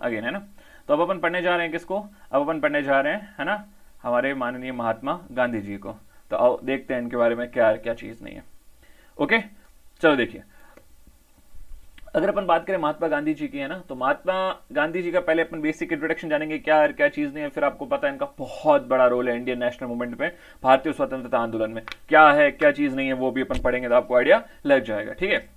Again, है ना। तो अब अपन पढ़ने जा रहे हैं किसको, अब अपन पढ़ने जा रहे हैं, है ना, हमारे माननीय महात्मा गांधी जी को। तो आओ देखते हैं इनके बारे में क्या क्या चीज़ नहीं है। ओके, चलो देखिए, अगर अपन बात करें महात्मा गांधी जी की, है ना, तो महात्मा गांधी जी का पहले अपन बेसिक इंट्रोडक्शन जानेंगे, क्या है क्या चीज़ नहीं है, फिर आपको पता है इनका बहुत बड़ा रोल है इंडियन नेशनल मूवमेंट में, भारतीय स्वतंत्रता आंदोलन में, क्या है क्या चीज़ नहीं है वो भी अपन पढ़ेंगे तो आपको आइडिया लग जाएगा, ठीक है।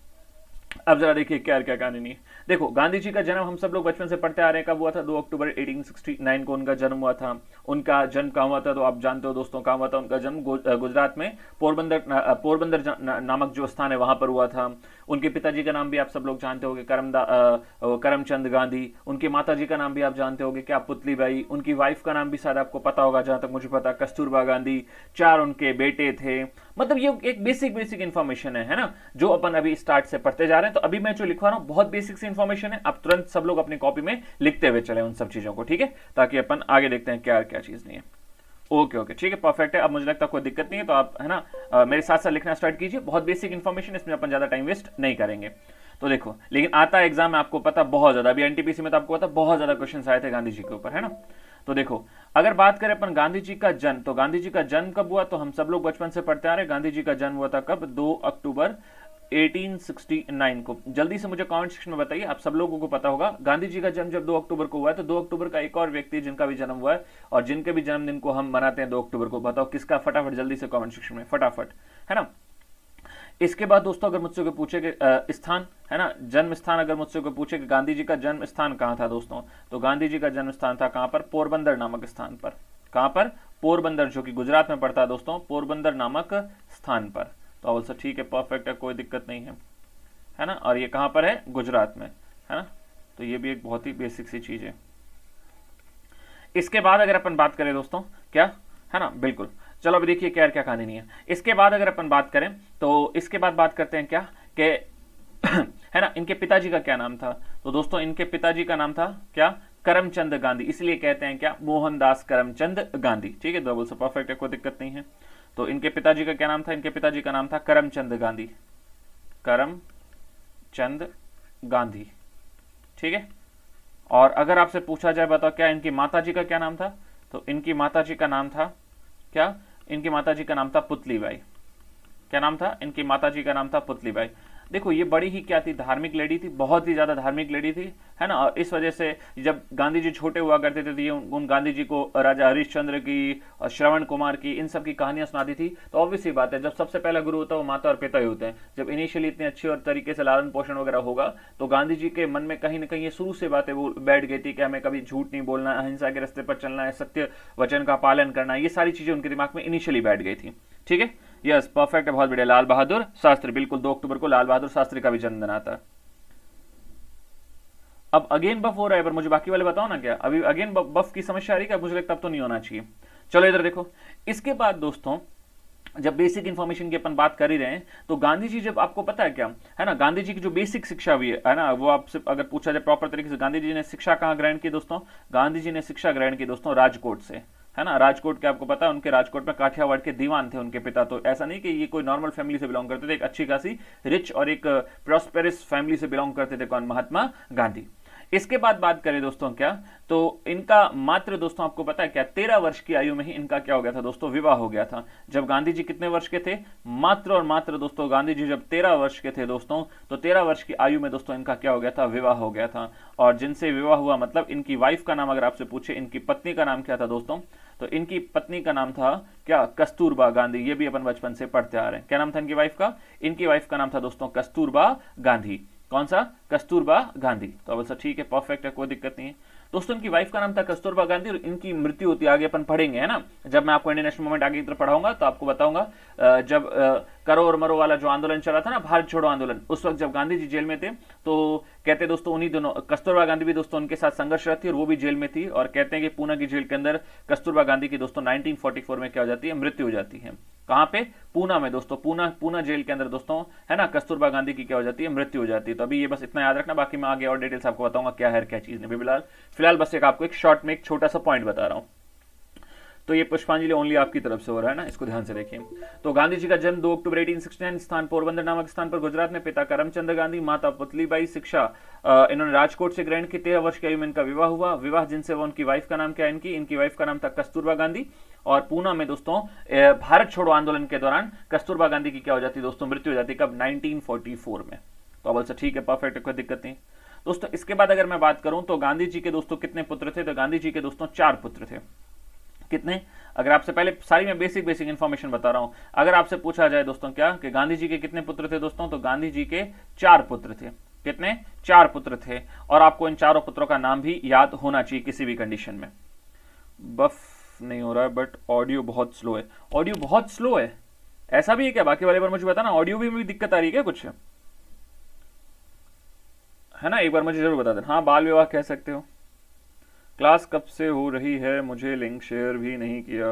अब जरा देखिए क्या क्या कहानी नहीं है। देखो, गांधी जी का जन्म हम सब लोग बचपन से पढ़ते आ रहे हैं, कब हुआ था, 2 अक्टूबर 1869 को उनका जन्म हुआ था। उनका जन्म कहाँ हुआ था, तो आप जानते हो दोस्तों कहाँ हुआ था उनका जन्म, गुजरात में पोरबंदर नामक जो स्थान है वहां पर हुआ था। उनके पिताजी का नाम भी आप सब लोग जानते होंगे, करमचंद गांधी। उनकी माता जी का नाम भी आप जानते होंगे, क्या, पुतलीबाई। उनकी वाइफ का नाम भी शायद आपको पता होगा, जहां तक मुझे पता, कस्तूरबा गांधी। 4 उनके बेटे थे। मतलब ये एक बेसिक इन्फॉर्मेशन है ना, जो अपन अभी स्टार्ट से पढ़ते जा रहे हैं। तो अभी मैं जो लिखवा रहा हूं बहुत बेसिक सी इन्फॉर्मेशन है, आप तुरंत सब लोग अपनी कॉपी में लिखते हुए चले उन सब चीजों को, ठीक है, ताकि अपन आगे देखते हैं क्या क्या चीज नहीं है। ओके ओके, ठीक है, परफेक्ट है। अब मुझे लगता है कोई दिक्कत नहीं है, तो आप, है ना, मेरे साथ साथ लिखना स्टार्ट कीजिए। बहुत बेसिक इन्फॉर्मेशन, इसमें अपन ज्यादा टाइम वेस्ट नहीं करेंगे। तो देखो, लेकिन आता है एग्जाम में आपको पता बहुत ज्यादा, अभी एनटीपीसी में तो आपको पता बहुत ज्यादा क्वेश्चन आए थे गांधी जी के ऊपर, है ना। तो देखो, अगर बात करें अपन गांधी जी का जन्म, तो गांधी जी का जन्म कब हुआ, तो हम सब लोग बचपन से पढ़ते आ रहे हैं, गांधी जी का जन्म हुआ था कब, 2 अक्टूबर 1869 को। जल्दी से मुझे कमेंट सेक्शन में बताइए, आप सब लोगों को पता होगा गांधी जी का जन्म जब 2 अक्टूबर को हुआ है, तो 2 अक्टूबर का एक और व्यक्ति जिनका भी जन्म हुआ है और जिनके भी जन्मदिन को हम मनाते हैं 2 अक्टूबर को, बताओ किसका, फटाफट जल्दी से कमेंट सेक्शन में फटाफट, है ना। इसके बाद दोस्तों अगर मुझसे कोई पूछे कि स्थान, है ना, जन्म स्थान, अगर मुझसे कोई पूछे कि गांधी जी का जन्म स्थान कहाँ था दोस्तों, तो गांधी जी का जन्म स्थान था कहाँ पर, पोरबंदर नामक स्थान पर। कहाँ पर, पोरबंदर, जो कि गुजरात में पड़ता है दोस्तों, पोरबंदर नामक स्थान पर। तो ऑल्सो ठीक है, परफेक्ट है, कोई दिक्कत नहीं है ना। और ये कहाँ पर है, गुजरात में, है ना। तो ये भी एक बहुत ही बेसिक सी चीज है। इसके बाद अगर अपन बात करें दोस्तों, क्या, है ना, बिल्कुल, चलो अभी देखिए क्या क्या कहानी नहीं है। इसके बाद अगर अपन बात करें, तो इसके बाद बात करते हैं क्या कि है ना, इनके पिताजी का क्या नाम था, तो दोस्तों इनके पिताजी का नाम था क्या, करमचंद गांधी, इसलिए कहते हैं क्या, मोहनदास करमचंद गांधी, ठीक है, डबल से परफेक्ट है, कोई दिक्कत नहीं है। तो इनके पिताजी का क्या नाम था, इनके पिताजी का नाम था करमचंद गांधी, करमचंद गांधी, ठीक है। और अगर आपसे पूछा जाए बताओ क्या इनकी माताजी का क्या नाम था, तो इनकी माताजी का नाम था क्या, इनकी माताजी का नाम था पुतलीबाई। क्या नाम था, इनकी माताजी का नाम था पुतलीबाई। देखो, ये बड़ी ही क्या थी, धार्मिक लेडी थी, बहुत ही ज्यादा धार्मिक लेडी थी, है ना। और इस वजह से जब गांधी जी छोटे हुआ करते थे तो ये उन गांधी जी को राजा हरिश्चंद्र की, श्रवण कुमार की, इन सब की कहानियां सुनाती थी। तो ऑब्वियस ही बात है, जब सबसे पहला गुरु होता है वो माता और पिता ही होते हैं। जब इनिशियली इतने अच्छे और तरीके से लालन पोषण वगैरह होगा, तो गांधी जी के मन में कहीं ना कहीं ये शुरू से बातें वो बैठ गई थी कि हमें कभी झूठ नहीं बोलना, अहिंसा के रास्ते पर चलना है, सत्य वचन का पालन करना है, ये सारी चीजें उनके दिमाग में इनिशियली बैठ गई थी, ठीक है। यस, परफेक्ट है, बहुत बढ़िया। लाल बहादुर शास्त्री, बिल्कुल, 2 अक्टूबर को लाल बहादुर शास्त्री का भी जन्मदिन आता है। अब अगेन बफ हो रहा है, पर मुझे बाकी वाले बताओ ना, क्या अभी अगेन बफ की समस्या आ रही है, मुझे लगता अब तो नहीं होना चाहिए। चलो इधर देखो, इसके बाद दोस्तों जब बेसिक इंफॉर्मेशन की अपन बात कर ही रहे हैं, तो गांधी जी, जब आपको पता है क्या, है ना, गांधी जी की जो बेसिक शिक्षा हुई है ना, वो आपसे अगर पूछा जाए प्रॉपर तरीके से, गांधी जी ने शिक्षा कहां ग्रहण की दोस्तों, गांधी जी ने शिक्षा ग्रहण की दोस्तों राजकोट से, है ना। राजकोट के आपको पता है, उनके राजकोट में काठियावाड़ के दीवान थे उनके पिता। तो ऐसा नहीं कि ये कोई नॉर्मल फैमिली से बिलोंग करते थे, एक अच्छी खासी रिच और एक प्रॉस्पेरस फैमिली से बिलोंग करते थे, कौन, महात्मा गांधी। इसके बाद बात करें दोस्तों क्या, तो इनका मात्र दोस्तों आपको पता है क्या, 13 वर्ष की आयु में ही इनका क्या हो गया था दोस्तों, विवाह हो गया था। जब गांधी जी कितने वर्ष के थे, मात्र और मात्र दोस्तों गांधी जी जब 13 वर्ष के थे दोस्तों, तो 13 वर्ष की आयु में दोस्तों इनका क्या हो गया था, विवाह हो गया था। और जिनसे विवाह हुआ, मतलब इनकी वाइफ का नाम अगर आपसे पूछे, इनकी पत्नी का नाम क्या था दोस्तों, तो इनकी पत्नी का नाम था क्या, कस्तूरबा गांधी। ये भी अपन बचपन से पढ़ते आ रहे हैं। क्या नाम था इनकी वाइफ का, इनकी वाइफ का नाम था दोस्तों कस्तूरबा गांधी। कौन सा, कस्तूरबा गांधी। तो अब ठीक है, परफेक्ट है, कोई दिक्कत नहीं है दोस्तों। इनकी वाइफ का नाम था कस्तूरबा गांधी और इनकी मृत्यु होती है, आगे अपन पढ़ेंगे, है ना, जब मैं आपको इंडियन नेशनल मूवमेंट आगे की तरफ पढ़ाऊंगा तो आपको बताऊंगा। जब करो और मरो वाला जो आंदोलन चला था ना, भारत छोड़ो आंदोलन, उस वक्त जब गांधी जी जेल में थे, तो कहते दोस्तों उन्हीं दोनों, कस्तूरबा गांधी भी दोस्तों उनके साथ संघर्षरत थी और वो भी जेल में थी। और कहते हैं कि पूना की जेल के अंदर कस्तूरबा गांधी की दोस्तों 1944 में क्या हो जाती है, मृत्यु हो जाती है। कहां पे, पूना में दोस्तों, पूना जेल के अंदर दोस्तों, है ना, कस्तूरबा गांधी की क्या हो जाती है, मृत्यु हो जाती है। तो अभी ये बस इतना याद रखना, बाकी मैं आगे और डिटेल्स आपको बताऊंगा क्या है क्या चीज नहीं। फिलहाल बस एक आपको एक शॉर्ट में एक छोटा सा पॉइंट बता रहा हूं। तो ये पुष्पांजलि ओनली आपकी तरफ से हो रहा है ना, इसको ध्यान से देखिए। तो गांधी जी का जन्म 2 अक्टूबर 1869, स्थान पोरबंदर नामक स्थान पर गुजरात में, पिता करमचंद गांधी, माता पुतलीबाई। शिक्षा इन्होंने राजकोट से ग्रहण की। 13 वर्ष की आयु में इनका विवाह हुआ। विवाह जिनसे वो, उनकी वाइफ का नाम क्या है, इनकी वाइफ का नाम था कस्तूरबा गांधी। और पूना में दोस्तों भारत छोड़ो आंदोलन के दौरान कस्तूरबा गांधी की क्या हो जाती है दोस्तों, मृत्यु हो जाती है। कब? 1944 में। तो अब ठीक है, परफेक्ट, कोई दिक्कत नहीं दोस्तों। इसके बाद अगर मैं बात करूं तो गांधी जी के दोस्तों कितने पुत्र थे, तो गांधी जी के दोस्तों 4 पुत्र थे। कितने? अगर आपसे पहले सारी मैं बेसिक इंफॉर्मेशन बता रहा हूं। अगर आपसे पूछा जाए दोस्तों क्या कि गांधी जी के कितने पुत्र थे दोस्तों, तो गांधी जी के 4 पुत्र थे। कितने? 4 पुत्र थे। और आपको इन चारों पुत्रों का नाम भी याद होना चाहिए किसी भी कंडीशन में। बफ नहीं हो रहा है, बट ऑडियो बहुत स्लो है। ऑडियो बहुत स्लो है, ऐसा भी है क्या? बाकी वाले बार मुझे बताना, ऑडियो भी दिक्कत आ रही है क्या कुछ, है ना? एक बार मुझे जरूर बता देना। हाँ, बाल विवाह कह सकते हो। क्लास कब से हो रही है, मुझे लिंक शेयर भी नहीं किया।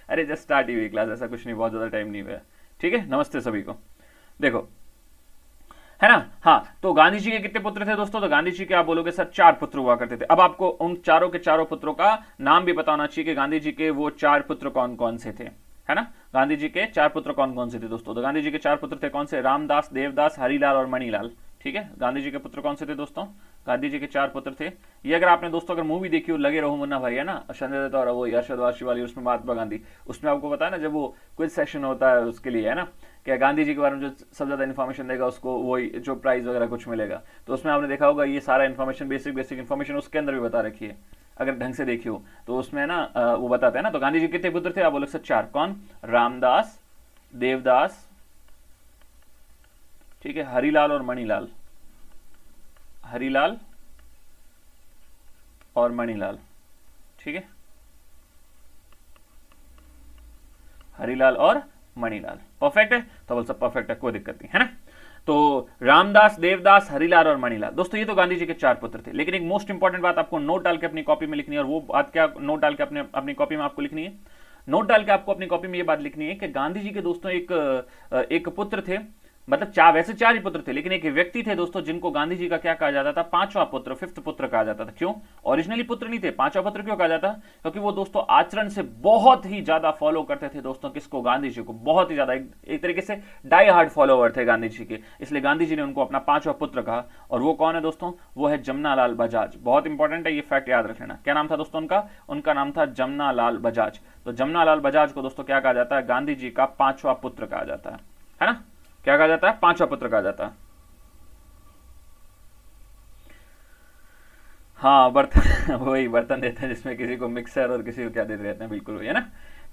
अरे जस्ट स्टार्ट ही हुई क्लास, ऐसा कुछ नहीं, बहुत ज्यादा टाइम नहीं हुआ। ठीक है, नमस्ते सभी को। देखो, है ना? हाँ, तो गांधी जी के कितने पुत्र थे दोस्तों, तो गांधी जी के आप बोलोगे सर 4 पुत्र हुआ करते थे। अब आपको उन चारों के चारों पुत्रों का नाम भी बताना चाहिए कि गांधी जी के वो 4 पुत्र कौन कौन से थे, है ना? गांधी जी के 4 पुत्र कौन कौन से थे दोस्तों, तो गांधी जी के 4 पुत्र थे कौन से? रामदास, देवदास, हरिलाल और मणिलाल। ठीक है, गांधी जी के पुत्र कौन से थे दोस्तों? गांधी जी के 4 पुत्र थे। ये अगर आपने दोस्तों अगर मूवी देखी हो लगे रहो मुन्ना भाई, है ना, संजय दत्त और वो अरशद वारसी वाली, उसमें महात्मा गांधी, उसमें आपको पता है ना, जब वो क्विज सेशन होता है उसके लिए, है ना, क्या गांधी जी के बारे में जो सबसे ज्यादा इन्फॉर्मेशन देगा उसको वही जो प्राइज वगैरह कुछ मिलेगा। तो उसमें आपने देखा होगा ये सारा इन्फॉर्मेशन, बेसिक इन्फॉर्मेशन उसके अंदर भी बता रखी है, अगर ढंग से देखी हो तो उसमें ना वो बताते हैं ना। तो गांधी जी कितने पुत्र थे, आप बोलोगे सर 4। कौन? रामदास, देवदास, ठीक है, हरिलाल और मणिलाल। हरिलाल और मणिलाल, ठीक है, हरिलाल और मणिलाल। परफेक्ट है, तो बोल सब परफेक्ट है, कोई दिक्कत नहीं, है ना? तो रामदास, देवदास, हरिलाल और मणिलाल दोस्तों, ये तो गांधी जी के 4 पुत्र थे। लेकिन एक मोस्ट इंपॉर्टेंट बात आपको नोट डाल के अपनी कॉपी में लिखनी है, और वो बात क्या नोट डाल के अपनी कॉपी में आपको लिखनी है? नोट डाल के आपको अपनी कॉपी में ये बात लिखनी है कि गांधी जी के दोस्तों एक पुत्र थे, मतलब वैसे 4 ही पुत्र थे, लेकिन एक व्यक्ति थे दोस्तों जिनको गांधी जी का क्या कहा जाता था? 5वां पुत्र, 5th पुत्र कहा जाता था। क्यों? ओरिजिनली पुत्र नहीं थे, 5वां पुत्र क्यों कहा जाता? क्योंकि वो दोस्तों आचरण से बहुत ही ज्यादा फॉलो करते थे दोस्तों, किसको? गांधी जी को, बहुत ही ज्यादा, एक तरीके से डाई हार्ड फॉलोवर थे गांधी जी के, इसलिए गांधी जी ने उनको अपना 5वां पुत्र कहा। और वो कौन है दोस्तों? वो है जमनालाल बजाज। बहुत इंपॉर्टेंट है, ये फैक्ट याद रख लेना। क्या नाम था दोस्तों उनका नाम था जमनालाल बजाज। तो जमनालाल बजाज को दोस्तों क्या कहा जाता है? गांधी जी का 5वां पुत्र कहा जाता है ना? क्या कहा जाता है? 5वां पुत्र कहा जाता है। हाँ, बर्तन वही बर्तन देते हैं जिसमें किसी को मिक्सर और किसी को क्या देते रहते हैं, बिल्कुल वही, है ना?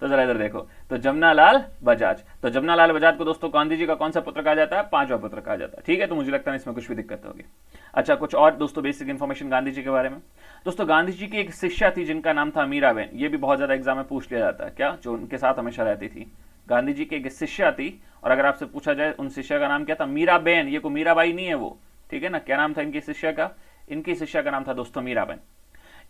तो जरा इधर देखो, तो जमनालाल बजाज, तो जमनालाल बजाज को दोस्तों गांधी जी का कौन सा पुत्र कहा जाता है? 5वां पुत्र कहा जाता है। ठीक है, तो मुझे लगता है इसमें कुछ भी दिक्कत होगी। अच्छा, कुछ और दोस्तों बेसिक इन्फॉर्मेशन गांधी जी के बारे में। दोस्तों गांधी जी की एक शिष्या थी जिनका नाम था मीराबेन। ये भी बहुत ज्यादा एग्जाम में पूछ लिया जाता है, क्या? जो उनके साथ हमेशा रहती थी। गांधी जी की एक शिष्या थी, और अगर आपसे पूछा जाए उन शिष्या का नाम क्या था? मीराबेन। ये को मीराबाई नहीं है वो, ठीक है ना? क्या नाम था इनकी शिष्या का? इनकी शिष्या का नाम था दोस्तों मीराबेन।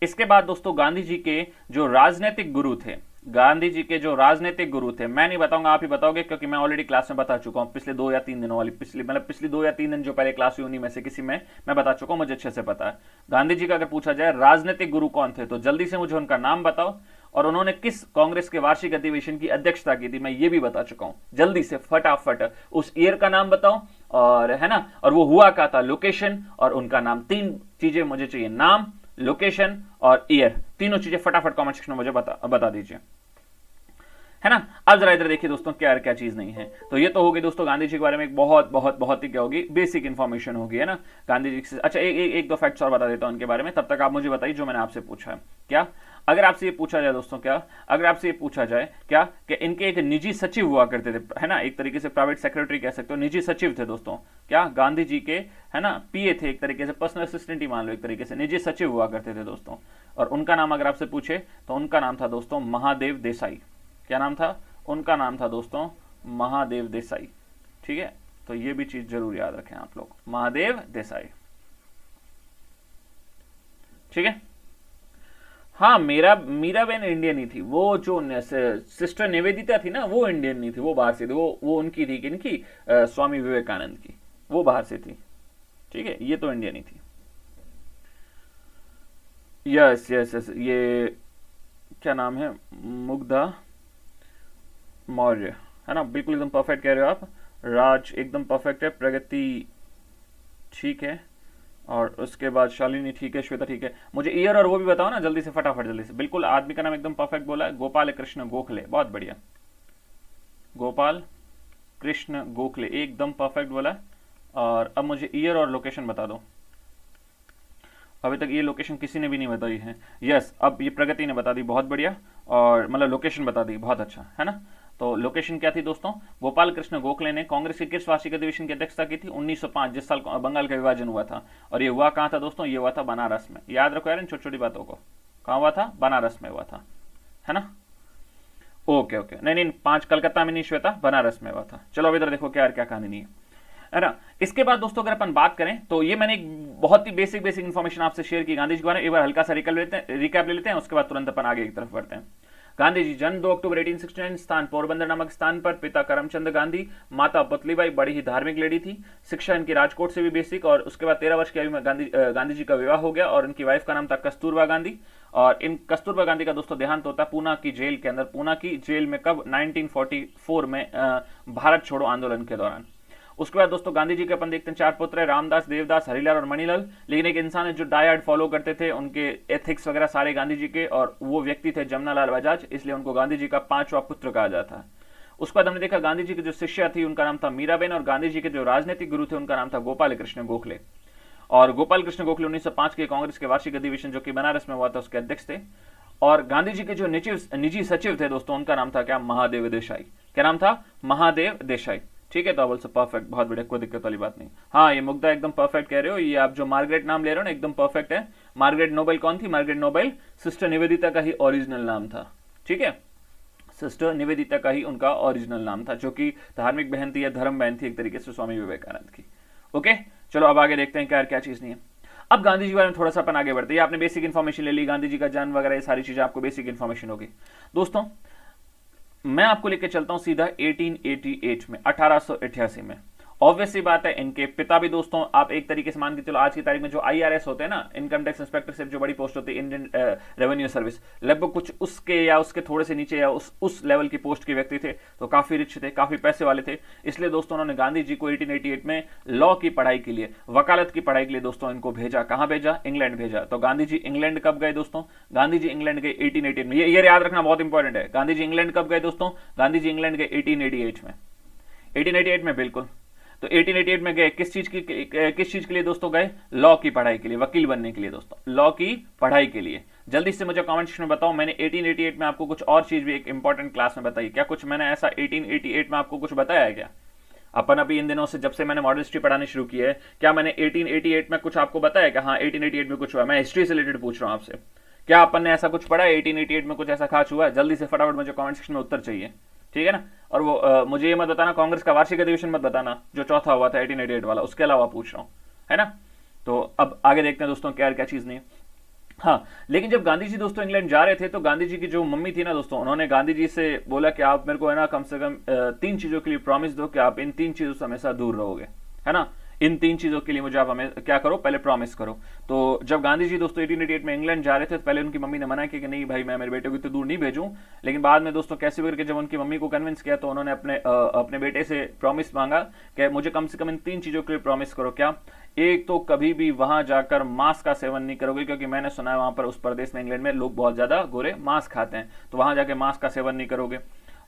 इसके बाद दोस्तों गांधी जी के जो राजनीतिक गुरु थे, गांधी जी के जो राजनीतिक गुरु थे, मैं नहीं बताऊंगा, आप ही बताओगे, क्योंकि मैं ऑलरेडी क्लास में बता चुका हूं पिछले 2 या 3 दिनों वाली, पिछली 2 या 3 दिन जो पहले क्लास हुई उन्हीं में से किसी में मैं बता चुका हूं, मुझे अच्छे से पता है। गांधी जी का अगर पूछा जाए राजनीतिक गुरु कौन थे, तो जल्दी से मुझे उनका नाम बताओ, और उन्होंने किस कांग्रेस के वार्षिक अधिवेशन की अध्यक्षता की थी, मैं ये भी बता चुका हूं। जल्दी से फटाफट उस ईयर का नाम बताओ, और है ना, और वो हुआ क्या था, लोकेशन और उनका नाम। 3 चीजें मुझे चाहिए, नाम, लोकेशन और ईयर, तीनों चीजें फटाफट कमेंट सेक्शन में मुझे बता दीजिए, है ना? अब जरा इधर देखिए दोस्तों, क्या क्या चीज नहीं है। तो ये तो होगी दोस्तों गांधी जी के बारे में एक बहुत ही क्या होगी, बेसिक इंफॉर्मेशन होगी, है ना, गांधी जी से। अच्छा, एक दो फैक्ट्स और बता देता हूं उनके बारे में, तब तक आप मुझे बताइए जो मैंने आपसे पूछा है। क्या? अगर आपसे ये पूछा जाए दोस्तों, क्या अगर आपसे ये पूछा जाए क्या कि इनके एक निजी सचिव हुआ करते थे, है ना, एक तरीके से प्राइवेट सेक्रेटरी कह सकते हो, निजी सचिव थे दोस्तों, क्या? गांधी जी के, है ना, पीए थे, एक तरीके से पर्सनल असिस्टेंट ही मान लो, एक तरीके से निजी सचिव हुआ करते थे दोस्तों। और उनका नाम अगर आपसे पूछे तो उनका नाम था दोस्तों महादेव देसाई। क्या नाम था? उनका नाम था दोस्तों महादेव देसाई। ठीक है, तो ये भी चीज जरूर याद रखें आप लोग, महादेव देसाई। ठीक है, हाँ, मीराबेन इंडियन ही थी, वो जो सिस्टर निवेदिता थी ना, वो इंडियन नहीं थी, वो बाहर से थी, वो उनकी थी, किनकी? स्वामी विवेकानंद की, वो बाहर से थी। ठीक है, ये तो इंडियन ही थी। यस यस यस, ये क्या नाम है, मुग्धा मौर्य, है ना, बिल्कुल एकदम परफेक्ट कह रहे हो आप। राज एकदम परफेक्ट है, प्रगति ठीक है, और उसके बाद शालिनी ठीक है, श्वेता ठीक है। मुझे ईयर और वो भी बताओ ना जल्दी से, फटाफट जल्दी से। बिल्कुल, आदमी का नाम एकदम परफेक्ट बोला है, गोपाल कृष्ण गोखले, बहुत बढ़िया, गोपाल कृष्ण गोखले एकदम परफेक्ट बोला है। और अब मुझे ईयर और लोकेशन बता दो। अभी तक ये लोकेशन किसी ने भी नहीं बताई है। यस, अब ये प्रगति ने बता दी, बहुत बढ़िया। और मतलब लोकेशन बता दी, बहुत अच्छा, है ना। तो लोकेशन क्या थी दोस्तों, गोपाल कृष्ण गोखले ने कांग्रेस के किस वार्षिक अधिवेशन की अध्यक्षता की थी, 1905, जिस साल बंगाल का विभाजन हुआ था। और ये हुआ कहाँ था दोस्तों, ये हुआ था बनारस में। याद रखो यार इन छोटी छोटी बातों को। कहाँ हुआ था, बनारस में हुआ था, है ना। ओके ओके, नहीं नहीं, 5 कलकत्ता में नहीं श्वेता, बनारस में हुआ था। चलो अब इधर देखो क्या क्या कहानी नहीं है ना। इसके बाद दोस्तों अगर अपन बात करें तो ये मैंने एक बहुत ही बेसिक इन्फॉर्मेशन आपसे शेयर की गांधी जी के बारे में। एक बार हल्का सा रिकैप ले लेते हैं, उसके बाद तुरंत अपन आगे की तरफ बढ़ते हैं। गांधी जी जन्म 2 अक्टूबर 1869, स्थान पोरबंदर नामक स्थान पर। पिता करमचंद गांधी, माता पुतलीबाई, बड़ी ही धार्मिक लेडी थी। शिक्षा इनकी राजकोट से भी बेसिक। और उसके बाद 13 वर्ष की आयु में गांधी जी का विवाह हो गया और इनकी वाइफ का नाम था कस्तूरबा गांधी। और इन कस्तूरबा गांधी का दोस्तों देहांत होता है पूना की जेल के अंदर। पूना की जेल में कब, 1944 में भारत छोड़ो आंदोलन के दौरान। उसके बाद दोस्तों गांधी जी के अपन देखते हैं 4 पुत्र है, रामदास, देवदास, हरिलाल और मणिलाल। लेकिन एक इंसान है जो डायहार्ड फॉलो करते थे, उनके एथिक्स वगैरह सारे गांधी जी के, और वो व्यक्ति थे जमनालाल बजाज, इसलिए उनको गांधी जी का 5वां पुत्र कहा जाता है। उसके बाद हमने देखा गांधी जी की जो शिष्या थी उनका नाम था मीराबेन, और गांधी जी के जो राजनीतिक गुरु थे उनका नाम था गोपाल कृष्ण गोखले। और गोपाल कृष्ण गोखले 1905 के कांग्रेस के वार्षिक अधिवेशन जो कि बनारस में हुआ था उसके अध्यक्ष थे। और गांधी जी के जो निजी सचिव थे दोस्तों उनका नाम था क्या, महादेव देसाई। क्या नाम था, महादेव देसाई। ठीक है, तो ऑल्सो परफेक्ट, बहुत बढ़िया, कोई दिक्कत वाली बात नहीं। हाँ, ये मुग्धा एकदम परफेक्ट कह रहे हो। ये आप जो मार्गरेट नाम ले रहे हो ना एकदम परफेक्ट है। मार्गरेट नोबेल कौन थी, मार्गरेट नोबेल सिस्टर निवेदिता का ही ओरिजिनल नाम था। ठीक है, सिस्टर निवेदिता का ही उनका ओरिजिनल नाम था, जो कि धार्मिक बहन थी या धर्म बहन थी एक तरीके से स्वामी विवेकानंद की। ओके, चलो अब आगे देखते हैं क्या क्या चीज नहीं है। अब गांधी जी के बारे में थोड़ा सा अपन आगे बढ़ते हैं। आपने बेसिक इन्फॉर्मेशन ले ली, गांधी जी का जन्म वगैरह ये सारी चीजें आपको बेसिक इन्फॉर्मेशन होगी। दोस्तों मैं आपको लेके चलता हूं सीधा 1888 में, 1888 में। ऑब्वियस सी बात है इनके पिता भी दोस्तों, आप एक तरीके से मान के चलो आज की तारीख में जो आईआरएस होते हैं ना, इनकम टैक्स इंस्पेक्टरशिप, जो बड़ी पोस्ट होती है इंडियन रेवेन्यू सर्विस, लगभग कुछ उसके या उसके थोड़े से नीचे या उस लेवल की पोस्ट के व्यक्ति थे। तो काफी रिच थे, काफी पैसे वाले थे। इसलिए दोस्तों उन्होंने गांधी जी को 1888 में लॉ की पढ़ाई के लिए, वकालत की पढ़ाई के लिए दोस्तों इनको भेजा। कहां भेजा, इंग्लैंड भेजा। तो गांधी जी इंग्लैंड कब गए दोस्तों, गांधी जी इंग्लैंड गए 1888 में। ये याद रखना बहुत इंपॉर्टेंट है। गांधी जी इंग्लैंड कब गए दोस्तों, गांधी जी इंग्लैंड गए 1888 में, 1888 में, बिल्कुल। तो 1888 में गए किस चीज के लिए दोस्तों गए, लॉ की पढ़ाई के लिए, वकील बनने के लिए दोस्तों, लॉ की पढ़ाई के लिए। जल्दी से मुझे कमेंट सेक्शन में बताओ, मैंने 1888 में आपको कुछ और चीज भी एक इंपॉर्टेंट क्लास में बताई क्या, कुछ मैंने ऐसा 1888 में आपको कुछ बताया है क्या। अपन अभी इन दिनों से जब से मैंने मॉडल हिस्ट्री पढ़ानी शुरू की है, क्या मैंने 1888 में कुछ आपको बताया कि हाँ 1888 में कुछ हुआ। मैं हिस्ट्री से रिलेटेड पूछ रहा हूं आपसे, क्या अपन ने ऐसा कुछ पढ़ा है 1888 में कुछ ऐसा खास हुआ है। जल्दी से फटाफट मुझे कमेंट सेक्शन में उत्तर चाहिए, ठीक है ना। और वो मुझे ये मत बताना कांग्रेस का वार्षिक अधिवेशन मत बताना जो चौथा हुआ था 1888 वाला, उसके अलावा पूछ रहा हूं, है ना। तो अब आगे देखते हैं दोस्तों क्या क्या चीज नहीं है। हाँ, लेकिन जब गांधी जी दोस्तों इंग्लैंड जा रहे थे तो गांधी जी की जो मम्मी थी ना दोस्तों, उन्होंने गांधी जी से बोला कि आप मेरे को है ना कम से कम 3 चीजों के लिए प्रॉमिस दो कि आप इन 3 चीजों से हमेशा दूर रहोगे, है ना। इन 3 चीजों के लिए मुझे आप हमें क्या करो, पहले प्रॉमिस करो। तो जब गांधी जी दोस्तों 1888 में इंग्लैंड जा रहे थे तो पहले उनकी मम्मी ने मना किया कि नहीं भाई मैं मेरे बेटे को इतने दूर नहीं भेजूं। लेकिन बाद में दोस्तों कैसे करके जब उनकी मम्मी को कन्विंस किया तो उन्होंने अपने बेटे से प्रॉमिस मांगा कि मुझे कम से कम इन 3 चीजों के लिए प्रॉमिस करो। क्या, एक तो कभी भी वहां जाकर मांस का सेवन नहीं करोगे, क्योंकि मैंने सुना है वहां पर उस प्रदेश में इंग्लैंड में लोग बहुत ज्यादा गोरे मांस खाते हैं, तो वहां जाके मांस का सेवन नहीं करोगे।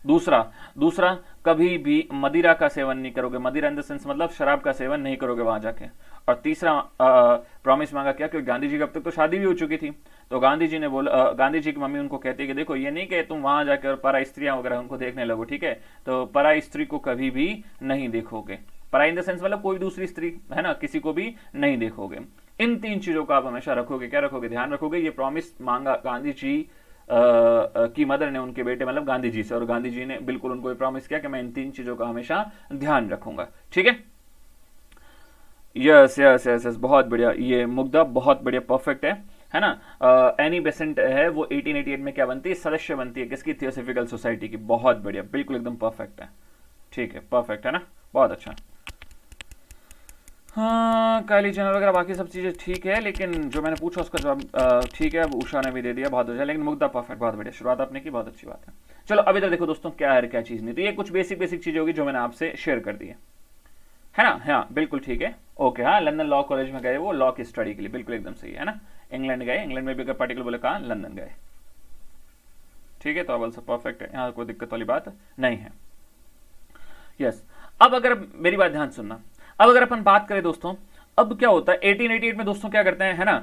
दूसरा कभी भी मदिरा का सेवन नहीं करोगे, मदिरा इन द सेंस मतलब शराब का सेवन नहीं करोगे वहां जाके। और तीसरा प्रॉमिस मांगा क्या, क्योंकि गांधी जी की अब तक तो शादी भी हो चुकी थी। तो गांधी जी ने बोला, गांधी जी की मम्मी उनको कहती है कि देखो ये नहीं कि तुम वहां जाकर और पराई स्त्रियां वगैरह उनको देखने लगो, ठीक है। तो पराई स्त्री को कभी भी नहीं देखोगे, पराई इन द सेंस मतलब कोई दूसरी स्त्री, है ना, किसी को भी नहीं देखोगे। इन 3 चीजों का आप हमेशा रखोगे, क्या रखोगे, ध्यान रखोगे। ये प्रॉमिस मांगा गांधी जी की मदर ने उनके बेटे मतलब गांधी जी से, और गांधी जी ने बिल्कुल उनको ये प्रॉमिस किया कि मैं इन 3 चीजों का हमेशा ध्यान रखूंगा, ठीक है। यस यस यस यस, बहुत बढ़िया। ये मुग्धा बहुत बढ़िया, परफेक्ट है ना। एनी बेसेंट है वो 1888 में क्या बनती है, सदस्य बनती है किसकी, थियोसॉफिकल सोसाइटी की। बहुत बढ़िया, बिल्कुल एकदम परफेक्ट है, ठीक है, परफेक्ट है ना, बहुत अच्छा। हाँ, काइली जेनर वगैरह बाकी सब चीज़ें ठीक है, लेकिन जो मैंने पूछा उसका जवाब ठीक है। अब उषा ने भी दे दिया, बहुत अच्छा। लेकिन मुग्धा परफेक्ट, बहुत बढ़िया, शुरुआत आपने की, बहुत अच्छी बात है। चलो अब इधर देखो दोस्तों, क्या है क्या चीज़ नहीं। तो ये कुछ बेसिक बेसिक चीज़ें होगी जो मैंने आपसे शेयर कर दी है ना। हाँ बिल्कुल ठीक है, ओके। हाँ, लंदन लॉ कॉलेज में गए, वो लॉ की स्टडी के लिए, बिल्कुल एकदम सही है ना। इंग्लैंड गए, इंग्लैंड में भी अगर पार्टिकल बोले कहाँ, लंदन गए, ठीक है। तो अब सब परफेक्ट है, यहाँ कोई दिक्कत वाली बात नहीं है। यस, अब अगर मेरी बात ध्यान सुनना, अब अगर अपन बात करें दोस्तों, अब क्या होता है 1888 में दोस्तों, क्या करते हैं है ना,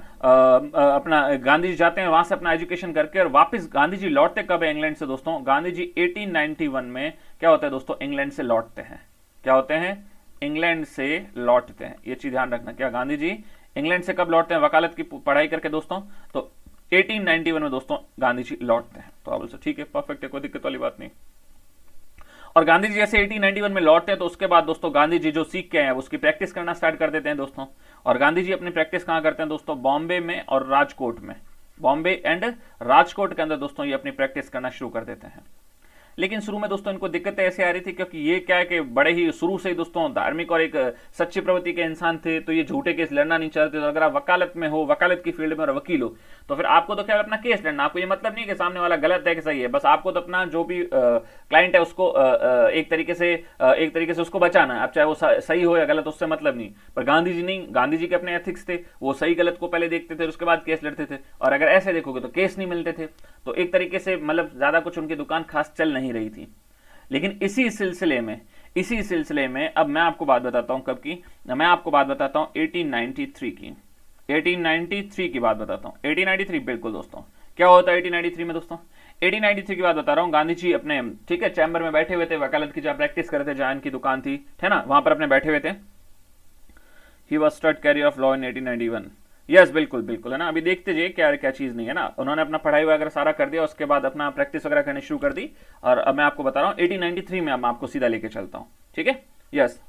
अपना गांधी जी जाते हैं वहां से अपना एजुकेशन करके, और वापस गांधी जी लौटते कब है इंग्लैंड से दोस्तों, गांधी जी 1891 में क्या होता है दोस्तों, इंग्लैंड से लौटते हैं। क्या होते हैं, इंग्लैंड से लौटते हैं। ये चीज ध्यान रखना, क्या गांधी जी इंग्लैंड से कब लौटते हैं, वकालत की पढ़ाई करके दोस्तों, तो 1891 में दोस्तों गांधी जी लौटते हैं। तो आप ठीक है, परफेक्ट है, कोई दिक्कत वाली बात नहीं। और गांधी जी जैसे 1891 में लौटते हैं, तो उसके बाद दोस्तों गांधी जी जो सीख के आए उसकी प्रैक्टिस करना स्टार्ट कर देते हैं दोस्तों। और गांधी जी अपनी प्रैक्टिस कहां करते हैं दोस्तों, बॉम्बे में और राजकोट में, बॉम्बे एंड राजकोट के अंदर दोस्तों ये अपनी प्रैक्टिस करना शुरू कर देते हैं। लेकिन शुरू में दोस्तों इनको दिक्कतें ऐसे आ रही थी, क्योंकि ये क्या है कि बड़े ही शुरू से ही दोस्तों धार्मिक और एक सच्ची प्रवृत्ति के इंसान थे, तो ये झूठे केस लड़ना नहीं चाहते। तो अगर आप वकालत में हो, वकालत की फील्ड में और वकील हो, तो फिर आपको तो क्या अपना केस लड़ना, आपको ये मतलब नहीं कि सामने वाला गलत है कि सही है, बस आपको तो अपना जो भी क्लाइंट है उसको एक तरीके से उसको बचाना है। अब चाहे वो सही हो या गलत, उससे मतलब नहीं। पर गांधी जी नहीं, गांधी जी के अपने एथिक्स थे, वो सही गलत को पहले देखते थे, उसके बाद केस लड़ते थे। और अगर ऐसे देखोगे तो केस नहीं मिलते थे, तो एक तरीके से मतलब ज्यादा कुछ उनकी दुकान खास चल नहीं रही थी। लेकिन इसी सिलसिले में अब मैं आपको बात बताता हूं, कब की, मैं आपको बात बताता हूं 1893 की, 1893 की बात बताता हूं। 1893 बिल्कुल दोस्तों, क्या होता है 1893 में दोस्तों, 1893 की बात बता रहा हूं। गांधी जी अपने, ठीक है, चैम्बर में बैठे हुए थे, वकालत की जहां प्रैक्टिस कर रहे थे, जहां इनकी दुकान थी, है ना, वहां पर अपने बैठे हुए थे। He was stud carrier of law in 1891। Yes बिल्कुल बिल्कुल, है ना। अभी देखते जाइए क्या क्या चीज नहीं है ना, उन्होंने अपना पढ़ाई वगैरह सारा कर दिया, उसके बाद अपना प्रैक्टिस वगैरह करनी शुरू कर दी। और अब मैं आपको बता रहा हूँ 1893 में, अब मैं आपको सीधा लेके चलता हूँ, ठीक है। यस,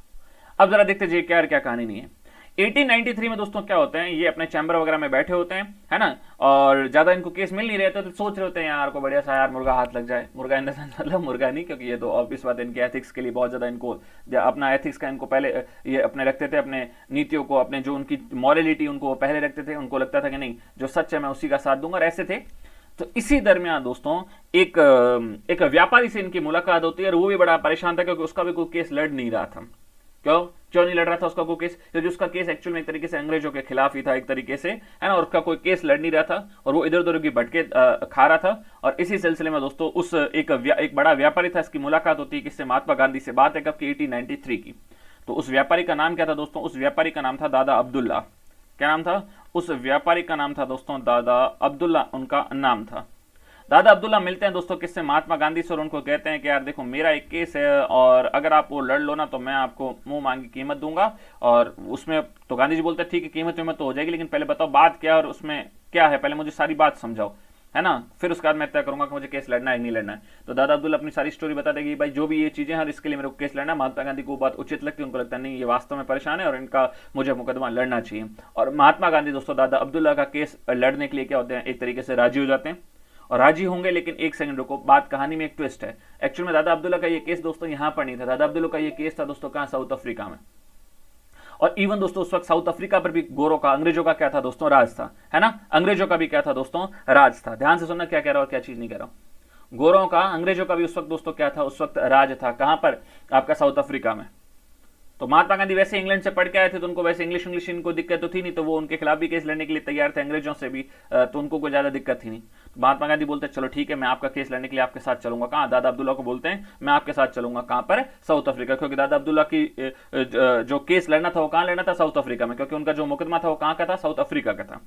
अब जरा देखते जाइए क्या क्या कहानी नहीं है। 1893 में दोस्तों क्या होते हैं, ये अपने चैम्बर वगैरह में बैठे होते हैं, है ना, और ज्यादा इनको केस मिल नहीं रहे थे, तो सोच रहे होते हैं यार को बढ़िया सा यार मुर्गा हाथ लग जाए। मुर्गा इन द सेंस मतलब मुर्गा नहीं, क्योंकि ये तो ऑब्वियस बात है, इनके एथिक्स के लिए बहुत ज्यादा इनको अपना एथिक्स का इनको पहले ये अपने रखते थे, अपने नीतियों को, अपने जो उनकी मॉरलिटी उनको वो पहले रखते थे। उनको लगता था कि नहीं, जो सच है मैं उसी का साथ दूंगा, और ऐसे थे। तो इसी दरमियान दोस्तों एक व्यापारी से इनकी मुलाकात होती है, और वो भी बड़ा परेशान था, क्योंकि उसका भी कोई केस लड़ नहीं रहा था। क्यों नहीं लड़ रहा था उसका कोई केस, क्योंकि उसका केस एक्चुअल में एक तरीके से अंग्रेजों के खिलाफ ही था, एक तरीके से, है ना। और उसका कोई केस लड़ नहीं रहा था, और वो इधर उधर की भटके खा रहा था। और इसी सिलसिले में दोस्तों उस एक बड़ा व्यापारी था, इसकी मुलाकात होती है किससे, महात्मा गांधी से। बात है कब की, 1893 की। तो उस व्यापारी का नाम क्या था दोस्तों, उस व्यापारी का नाम था दादा अब्दुल्ला। क्या नाम था, उस व्यापारी का नाम था दोस्तों दादा अब्दुल्ला, उनका नाम था। दादा अब्दुल्ला मिलते हैं दोस्तों किससे, महात्मा गांधी से, और उनको कहते हैं कि यार देखो मेरा एक केस है, और अगर आप वो लड़ लो ना तो मैं आपको मुंह मांगी कीमत दूंगा। और उसमें तो गांधी जी बोलते हैं ठीक है, कीमत तो हो जाएगी, लेकिन पहले बताओ बात क्या है और उसमें क्या है, पहले मुझे सारी बात समझाओ, है ना, फिर उसके बाद मैं तय करूंगा कि मुझे केस लड़ना है नहीं लड़ना है। तो दादा अब्दुल्ला अपनी सारी स्टोरी बता देगी, भाई जो भी ये चीजें हैं इसके लिए मेरे को केस लड़ना है। महात्मा गांधी को बात उचित लगती है, उनको लगता है नहीं ये वास्तव में परेशान है और इनका मुझे मुकदमा लड़ना चाहिए। और महात्मा गांधी दोस्तों दादा अब्दुल्ला का केस लड़ने के लिए क्या होते हैं, एक तरीके से राजी हो जाते हैं। और राजी होंगे, लेकिन एक सेकंड रुको, बात कहानी में एक ट्विस्ट है। एक्चुअल में दादा अब्दुल्ला का ये केस दोस्तों यहां पर नहीं था, दादा अब्दुल्ला का ये केस था दोस्तों कहां, साउथ अफ्रीका में। और इवन दोस्तों उस वक्त साउथ अफ्रीका पर भी गोरों का, अंग्रेजों का क्या था दोस्तों, राज था, है ना। अंग्रेजों का भी क्या था दोस्तों, राज था। ध्यान से सुनना क्या कह रहा हूं, क्या चीज नहीं कह रहा हूं। गोरों का, अंग्रेजों का भी उस वक्त दोस्तों क्या था, उस वक्त राज था। कहां पर, आपका साउथ अफ्रीका में। तो महात्मा गांधी वैसे इंग्लैंड से पढ़ के आए थे, तो उनको वैसे इंग्लिश इनको दिक्कत तो थी नहीं, तो वो उनके खिलाफ भी केस लड़ने के लिए तैयार थे, अंग्रेजों से भी, तो उनको कोई ज्यादा दिक्कत थी नहीं। तो महात्मा गांधी बोलते चलो ठीक है, मैं आपका केस लड़ने के लिए आपके साथ चलूंगा। कहाँ, दादा अब्दुल्ला को बोलते हैं मैं आपके साथ चलूंगा, कहां पर, साउथ अफ्रीका। क्योंकि दादा अब्दुल्ला की जो केस लड़ना था वो कहां लड़ना था, साउथ अफ्रीका में, क्योंकि उनका जो मुकदमा था वो कहां का था, साउथ अफ्रीका का था।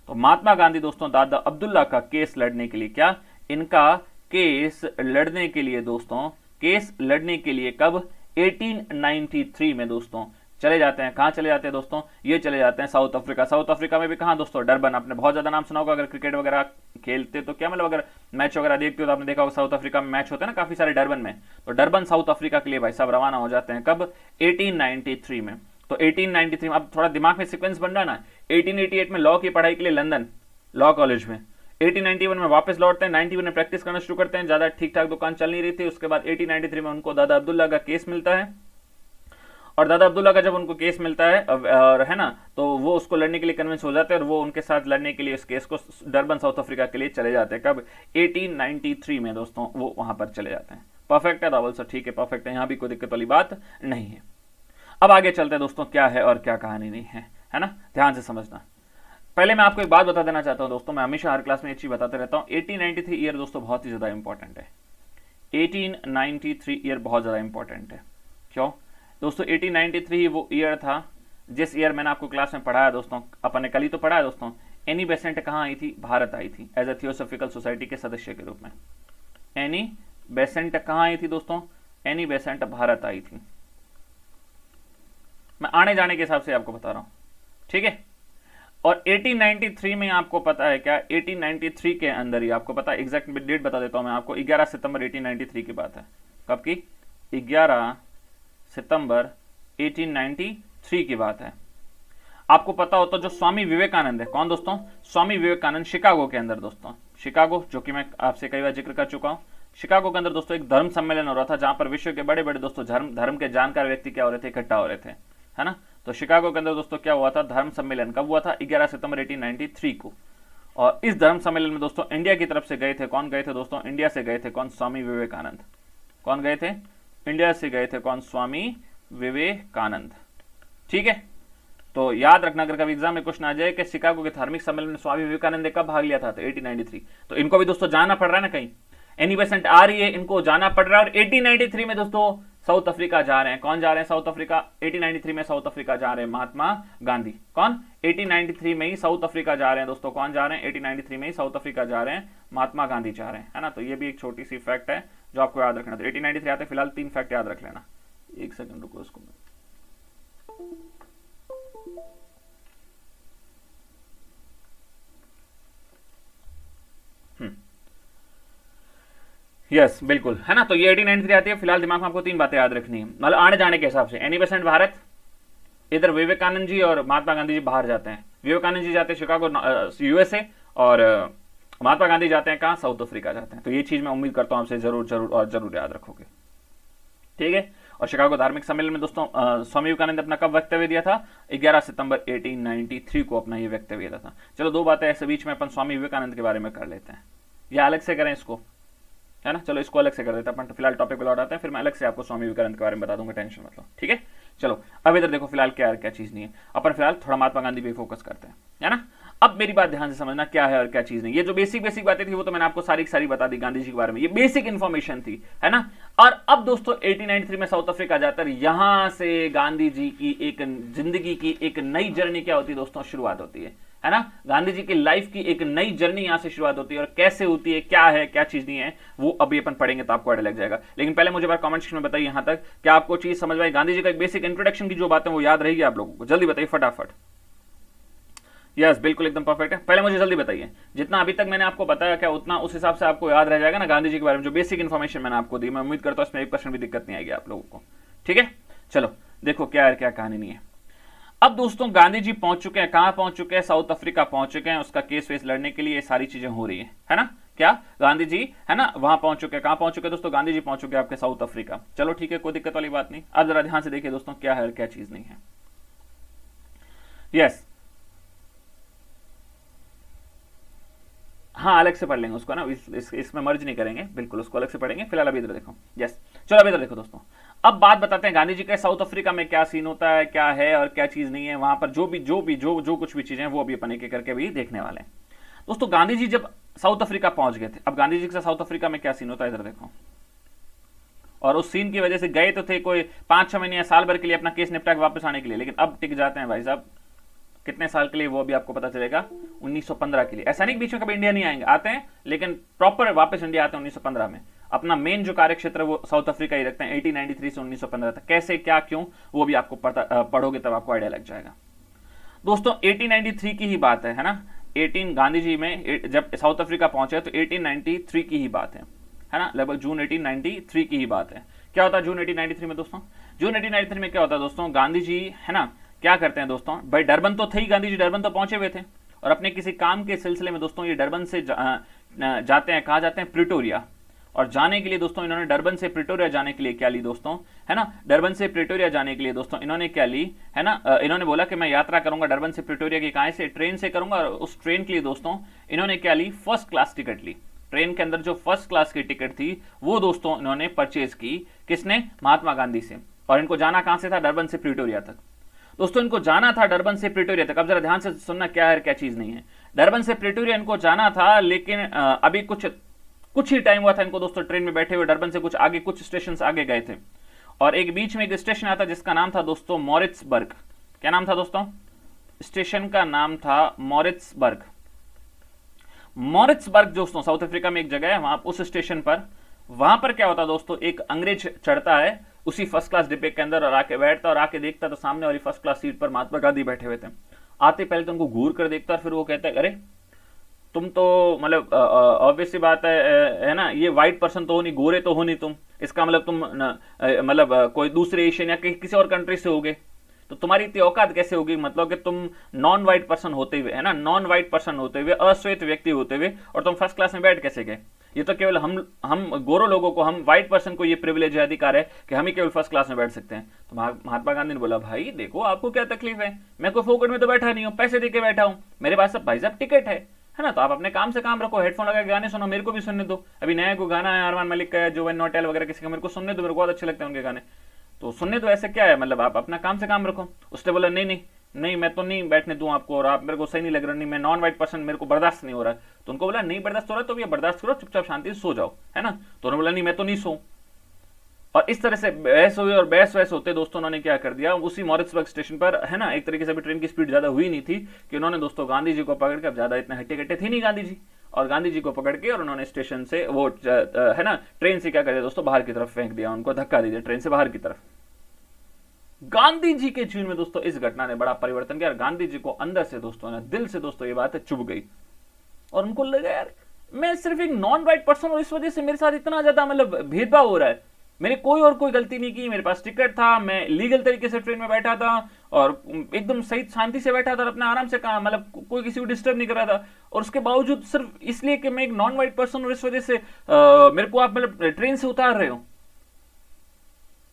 तो महात्मा गांधी दोस्तों दादा अब्दुल्ला का केस लड़ने के लिए, क्या, इनका केस लड़ने के लिए दोस्तों, केस लड़ने के लिए कब, 1893 में दोस्तों चले जाते हैं। कहां चले जाते हैं दोस्तों, ये चले जाते हैं साउथ अफ्रीका। साउथ अफ्रीका में भी कहां दोस्तों, डरबन। आपने बहुत ज्यादा नाम सुना होगा, अगर क्रिकेट वगैरह खेलते तो क्या मतलब, अगर मैच वगैरह देखते हो तो आपने देखा होगा साउथ अफ्रीका में मैच होते हैं ना काफी सारे डरबन में। तो डरबन साउथ अफ्रीका के लिए भाई साहब रवाना हो जाते हैं, कब, 1893 में। तो 1893 में, अब थोड़ा दिमाग में सीक्वेंस बन रहा है ना, 1888 में लॉ की पढ़ाई के लिए लंदन लॉ कॉलेज में, 1891 में वापस लौटते हैं, 91 में प्रैक्टिस करना शुरू करते हैं, ज्यादा ठीक ठाक दुकान चल नहीं रही थी। उसके बाद 1893 में उनको दादा अब्दुल्ला का केस मिलता है, और दादा अब्दुल्ला का जब उनको केस मिलता है और है ना, तो वो उसको लड़ने के लिए कन्विंस हो जाते हैं और वो उनके साथ लड़ने के लिए इस केस को डरबन साउथ अफ्रीका के लिए चले जाते हैं। कब? 1893 में दोस्तों वो वहां पर चले जाते हैं। परफेक्ट है रावल सर, ठीक है परफेक्ट है, यहाँ भी कोई दिक्कत वाली बात नहीं है। अब आगे चलते हैं दोस्तों, क्या है और क्या कहानी नहीं है ना, ध्यान से समझना। पहले मैं आपको एक बात बता देना चाहता हूं दोस्तों, मैं हमेशा हर क्लास में एक चीज बताते रहता हूं, 1893 ईयर दोस्तों बहुत ही ज्यादा इंपॉर्टेंट है। 1893 ईयर बहुत ज्यादा इंपॉर्टेंट है। क्यों दोस्तों? 1893 वो ईयर था जिस ईयर मैंने आपको क्लास में पढ़ाया दोस्तों, अपन ने कल ही तो पढ़ा है दोस्तों, एनी बेसेंट कहाँ आई थी? भारत आई थी एज ए थियोसॉफिकल सोसाइटी के सदस्य के रूप में। एनी बेसेंट कहाँ आई थी दोस्तों? एनी बेसेंट भारत आई थी। मैं आने जाने के हिसाब से आपको बता रहा हूं, ठीक है। और 1893 में आपको पता है क्या? 1893 के अंदर ही आपको पता है, एग्जैक्ट डेट बता देता हूं मैं आपको, 11 सितंबर 1893 की बात है। कब की? 11 सितंबर 1893 की बात है। आपको पता हो तो जो स्वामी विवेकानंद है, कौन दोस्तों? स्वामी विवेकानंद, शिकागो के अंदर दोस्तों, शिकागो जो कि मैं आपसे कई बार जिक्र कर चुका हूं, शिकागो के अंदर दोस्तों एक धर्म सम्मेलन हो रहा था जहां पर विश्व के बड़े बड़े दोस्तों धर्म के जानकार व्यक्ति क्या हो रहे थे? इकट्ठा हो रहे थे, है ना। तो शिकागो के अंदर दोस्तों क्या हुआ था? धर्म सम्मेलन। कब हुआ था? 11 सितंबर 1893 को। और इस धर्म सम्मेलन में दोस्तों इंडिया की तरफ से गए थे, कौन गए थे दोस्तों? इंडिया से गए थे कौन? स्वामी विवेकानंद। कौन गए थे? इंडिया से गए थे कौन? स्वामी विवेकानंद, ठीक है। तो याद रखना अगर कभी एग्जाम में क्वेश्चन आ जाए कि शिकागो के धार्मिक सम्मेलन में स्वामी विवेकानंद ने कब भाग लिया था? तो 1893। तो इनको भी दोस्तों जाना पड़ रहा है ना कहीं, एनी बेसेंट आ रही है, इनको जाना पड़ रहा है। और 1893 में दोस्तों साउथ अफ्रीका जा रहे हैं, कौन जा रहे हैं साउथ अफ्रीका? 1893 में साउथ अफ्रीका जा रहे हैं महात्मा गांधी। कौन? 1893 में ही साउथ अफ्रीका जा रहे हैं दोस्तों, कौन जा रहे हैं? 1893 में ही साउथ अफ्रीका जा रहे हैं, महात्मा गांधी जा रहे हैं, है ना। तो ये भी एक छोटी सी फैक्ट है जो आपको याद रखना। तो 1893 आते फिलहाल 3 फैक्ट याद रख लेना। एक सेकंड रुको इसको। यस बिल्कुल, है ना। तो ये 1893 आती है। फिलहाल दिमाग में आपको 3 बातें याद रखनी है, मतलब आने जाने के हिसाब से। एनी बेसेंट भारत, इधर विवेकानंद जी और महात्मा गांधी जी बाहर जाते हैं। विवेकानंद जी जाते हैं शिकागो यूएसए, और महात्मा गांधी जाते हैं कहां? साउथ अफ्रीका जाते हैं। तो ये चीज मैं उम्मीद करता हूं आपसे जरूर जरूर और जरूर याद रखोगे, ठीक है। और शिकागो धार्मिक सम्मेलन में दोस्तों स्वामी विवेकानंद ने अपना कब वक्तव्य दिया था? 11 सितंबर 1893 को अपना ये वक्तव्य दिया था। चलो 2 बातें ऐसे बीच में अपन स्वामी विवेकानंद के बारे में कर लेते हैं, या अलग से करें इसको, है ना। चलो इसको अलग से कर देते हैं अपन, फिलहाल टॉपिक पे लौट आते हैं, फिर मैं अलग से आपको स्वामी विवेकानंद के बारे में बता दूंगा, टेंशन मत लो, ठीक है। चलो अब इधर देखो फिलहाल क्या क्या चीज नहीं है, अपन फिलहाल थोड़ा महात्मा गांधी पे फोकस करते हैं, है ना। अब मेरी बात ध्यान से समझना, क्या है और क्या चीज नहीं। ये जो बेसिक बातें थी वो तो मैंने आपको सारी सारी बता दी गांधी जी के बारे में, ये बेसिक इंफॉर्मेशन थी, है ना। और अब दोस्तों 1893 में साउथ अफ्रीका जाकर यहां से गांधी जी की एक जिंदगी की एक नई जर्नी क्या होती है दोस्तों? शुरुआत होती है ना। गांधी जी की लाइफ की एक नई जर्नी यहां से शुरुआत होती है, और कैसे होती है, क्या है क्या चीज नहीं है, वो अभी अपन पढ़ेंगे तो आपको आइडिया लग जाएगा। लेकिन पहले मुझे बार कमेंट सेक्शन में बताइए यहां तक क्या आपको चीज समझ में आई? गांधी जी का एक बेसिक इंट्रोडक्शन की जो बातें वो याद रहेगी आप लोगों को? जल्दी बताइए फटाफट। यस बिल्कुल एकदम परफेक्ट है। पहले मुझे जल्दी बताइए, जितना अभी तक मैंने आपको बताया क्या उतना उस हिसाब से आपको याद रह जाएगा ना गांधी जी के बारे में जो बेसिक इन्फॉर्मेशन मैंने आपको दी। मैं उम्मीद करता हूं इसमें 1% भी दिक्कत नहीं आएगी आप लोगों को, ठीक है। चलो देखो क्या है क्या कहानी नहीं है। अब दोस्तों गांधी जी पहुंच चुके हैं, कहां पहुंच चुके हैं? साउथ अफ्रीका पहुंच चुके हैं, उसका केस वेस लड़ने के लिए ये सारी चीजें हो रही है ना। क्या गांधी जी है ना वहां पहुंच चुके हैं? कहां पहुंच चुके हैं दोस्तों? गांधी जी पहुंच चुके हैं आपके साउथ अफ्रीका। चलो ठीक है, कोई दिक्कत वाली बात नहीं। अब जरा ध्यान से देखिए दोस्तों क्या है और क्या चीज नहीं है। यस हाँ अलग से पढ़ लेंगे उसको ना, इसमें मर्ज नहीं करेंगे, बिल्कुल उसको अलग से पढ़ेंगे। फिलहाल अभी इधर देखो। यस चलो अभी इधर देखो दोस्तों, अब बात बताते हैं गांधी जी के साउथ अफ्रीका में क्या सीन होता है, क्या है और क्या चीज नहीं है वहां पर। जो कुछ भी चीजें वो अभी अपन एक एक करके भी देखने वाले हैं दोस्तों। गांधी जी जब साउथ अफ्रीका पहुंच गए थे, अब गांधी जी के साउथ अफ्रीका में क्या सीन होता है इधर देखो। और उस सीन की वजह से गए तो थे कोई 5-6 महीने या साल भर के लिए अपना केस निपटा के वापस आने के लिए, लेकिन अब टिक जाते हैं भाई साहब। कितने साल के लिए वो अभी आपको पता चलेगा, 1915 के लिए। ऐसा नहीं बीच में कभी इंडिया नहीं आएंगे, आते हैं लेकिन प्रॉपर वापस इंडिया आते हैं 1915 में। अपना मेन जो कार्यक्षेत्र वो साउथ अफ्रीका ही रखते हैं 1893 से 1915 तक। कैसे क्या क्यों वो भी आपको पढ़ोगे तब आपको आइडिया लग जाएगा दोस्तों। 1893 की ही बात है ना। 18 गांधी जी में जब साउथ अफ्रीका पहुंचे तो 1893 की ही बात है ना, लगभग जून 1893 की ही बात है। क्या होता है जून 1893 में दोस्तों? जून 1893 में क्या होता है दोस्तों, गांधी जी है ना क्या करते हैं दोस्तों, भाई डरबन तो थे ही, गांधी जी डरबन तो पहुंचे हुए थे, और अपने किसी काम के सिलसिले में दोस्तों ये डरबन से जाते हैं, कहा जाते हैं प्रिटोरिया। और जाने के लिए दोस्तों इन्होंने डरबन से प्रिटोरिया जाने के लिए क्या ली दोस्तों, है ना, डरबन से प्रिटोरिया जाने के लिए दोस्तों इन्होंने क्या ली, है ना, इन्होंने बोला कि मैं यात्रा करूंगा डरबन से प्रिटोरिया की, कहां से, ट्रेन से करूंगा। और उस ट्रेन के लिए दोस्तों इन्होंने क्या ली, फर्स्ट क्लास टिकट ली। ट्रेन के अंदर जो फर्स्ट क्लास की टिकट थी वो दोस्तों इन्होंने परचेज की, किसने, महात्मा गांधी से। और इनको जाना कहां से था, डरबन से प्रिटोरिया तक। दोस्तों इनको जाना था डरबन से प्रिटोरिया तक। अब जरा ध्यान से सुनना क्या है क्या चीज नहीं है। डरबन से प्रिटोरिया इनको जाना था, लेकिन अभी कुछ ही टाइम हुआ था इनको दोस्तों ट्रेन में बैठे हुए, डरबन से कुछ आगे, कुछ स्टेशन आगे गए थे। और एक बीच में एक स्टेशन आता जिसका नाम था दोस्तों मॉरिट्सबर्ग। क्या नाम था दोस्तों, स्टेशन का नाम था मॉरिट्सबर्ग। मॉरिट्सबर्ग दोस्तों साउथ अफ्रीका में एक जगह है, वहां उस स्टेशन पर, वहां पर क्या होता दोस्तों, एक अंग्रेज चढ़ता है उसी फर्स्ट क्लास डिब्बे के अंदर और आके बैठता और आके देखता तो सामने वाली फर्स्ट क्लास सीट पर महात्मा गांधी बैठे हुए थे। आते पहले तो उनको घूर कर देखता और फिर वो कहता है अरे तुम तो मतलब ऑब्वियस सी बात है ना, ये व्हाइट पर्सन तो हो नहीं, गोरे तो हो नहीं तुम, इसका मतलब तुम मतलब कोई दूसरे एशियन या किसी और कंट्री से होगे, तो तुम्हारी इतनी औकात कैसे होगी, मतलब कि तुम नॉन व्हाइट पर्सन होते हुए, है ना, नॉन व्हाइट पर्सन होते हुए, अश्वेत व्यक्ति होते हुए, और तुम फर्स्ट क्लास में बैठ कैसे गए। ये तो केवल हम गोरो लोगों को, हम व्हाइट पर्सन को ये प्रिविलेज है, अधिकार है कि हम ही केवल फर्स्ट क्लास में बैठ सकते हैं। तो महात्मा गांधी ने बोला भाई देखो आपको क्या तकलीफ है, मैं कोई फोकट में तो बैठा नहीं हूं, पैसे देके बैठा हूं, मेरे पास सब भाई साहब टिकट है ना, तो आप अपने काम से काम रखो, हेडफोन लगा के गाने सुनो, मेरे को भी सुनने दो। अभी नया को गाना है अरमान मलिक का, जोवन नोटेल वगैरह किसी का, मेरे को सुनने दो, मेरे को बहुत अच्छे लगते हैं उनके गाने, तो सुनने दो, ऐसे क्या है, मतलब आप अपना काम से काम रखो। उसने बोला नहीं नहीं नहीं, मैं तो नहीं बैठने दूं आपको, और आप मेरे को सही नहीं लग रहा, नहीं मैं नॉन व्हाइट पर्सन, मेरे को बर्दाश्त नहीं हो रहा है। तो उनको बोला नहीं बर्दाश्त हो रहा तो ये बर्दाश्त करो, चुपचाप शांति से सो जाओ, है ना। तो उन्होंने बोला नहीं मैं तो नहीं सो। और इस तरह से बहस हुई, और बहस वहस होते दोस्तों उन्होंने क्या कर दिया, उसी मॉरिट्सबर्ग स्टेशन पर, है ना, एक तरीके से भी ट्रेन की स्पीड ज्यादा हुई नहीं थी कि उन्होंने दोस्तों गांधी जी को पकड़ के, अब ज्यादा इतने हट्टे कट्टे थे नहीं गांधी जी, और गांधी जी को पकड़ के और उन्होंने स्टेशन से वो है ना ट्रेन से क्या कर दिया दोस्तों, बाहर की तरफ फेंक दिया, उनको धक्का दे दिया ट्रेन से बाहर की तरफ। गांधी जी के जीवन में दोस्तों इस घटना ने बड़ा परिवर्तन किया, और गांधी जी को अंदर से दोस्तों ना, दिल से दोस्तों ये बात चुभ गई, और उनको लगा यार मैं सिर्फ एक नॉन व्हाइट पर्सन और इस वजह से मेरे साथ इतना ज्यादा मतलब भेदभाव हो रहा है, मैंने कोई और कोई गलती नहीं की, मेरे पास टिकट था, मैं लीगल तरीके से ट्रेन में बैठा था और एकदम सही शांति से बैठा था और अपने आराम से कहा, मतलब कोई किसी को डिस्टर्ब नहीं कर रहा था, और उसके बावजूद सिर्फ इसलिए कि मैं एक नॉन व्हाइट पर्सन और इस वजह से मेरे को आप मतलब ट्रेन से उतार रहे हो।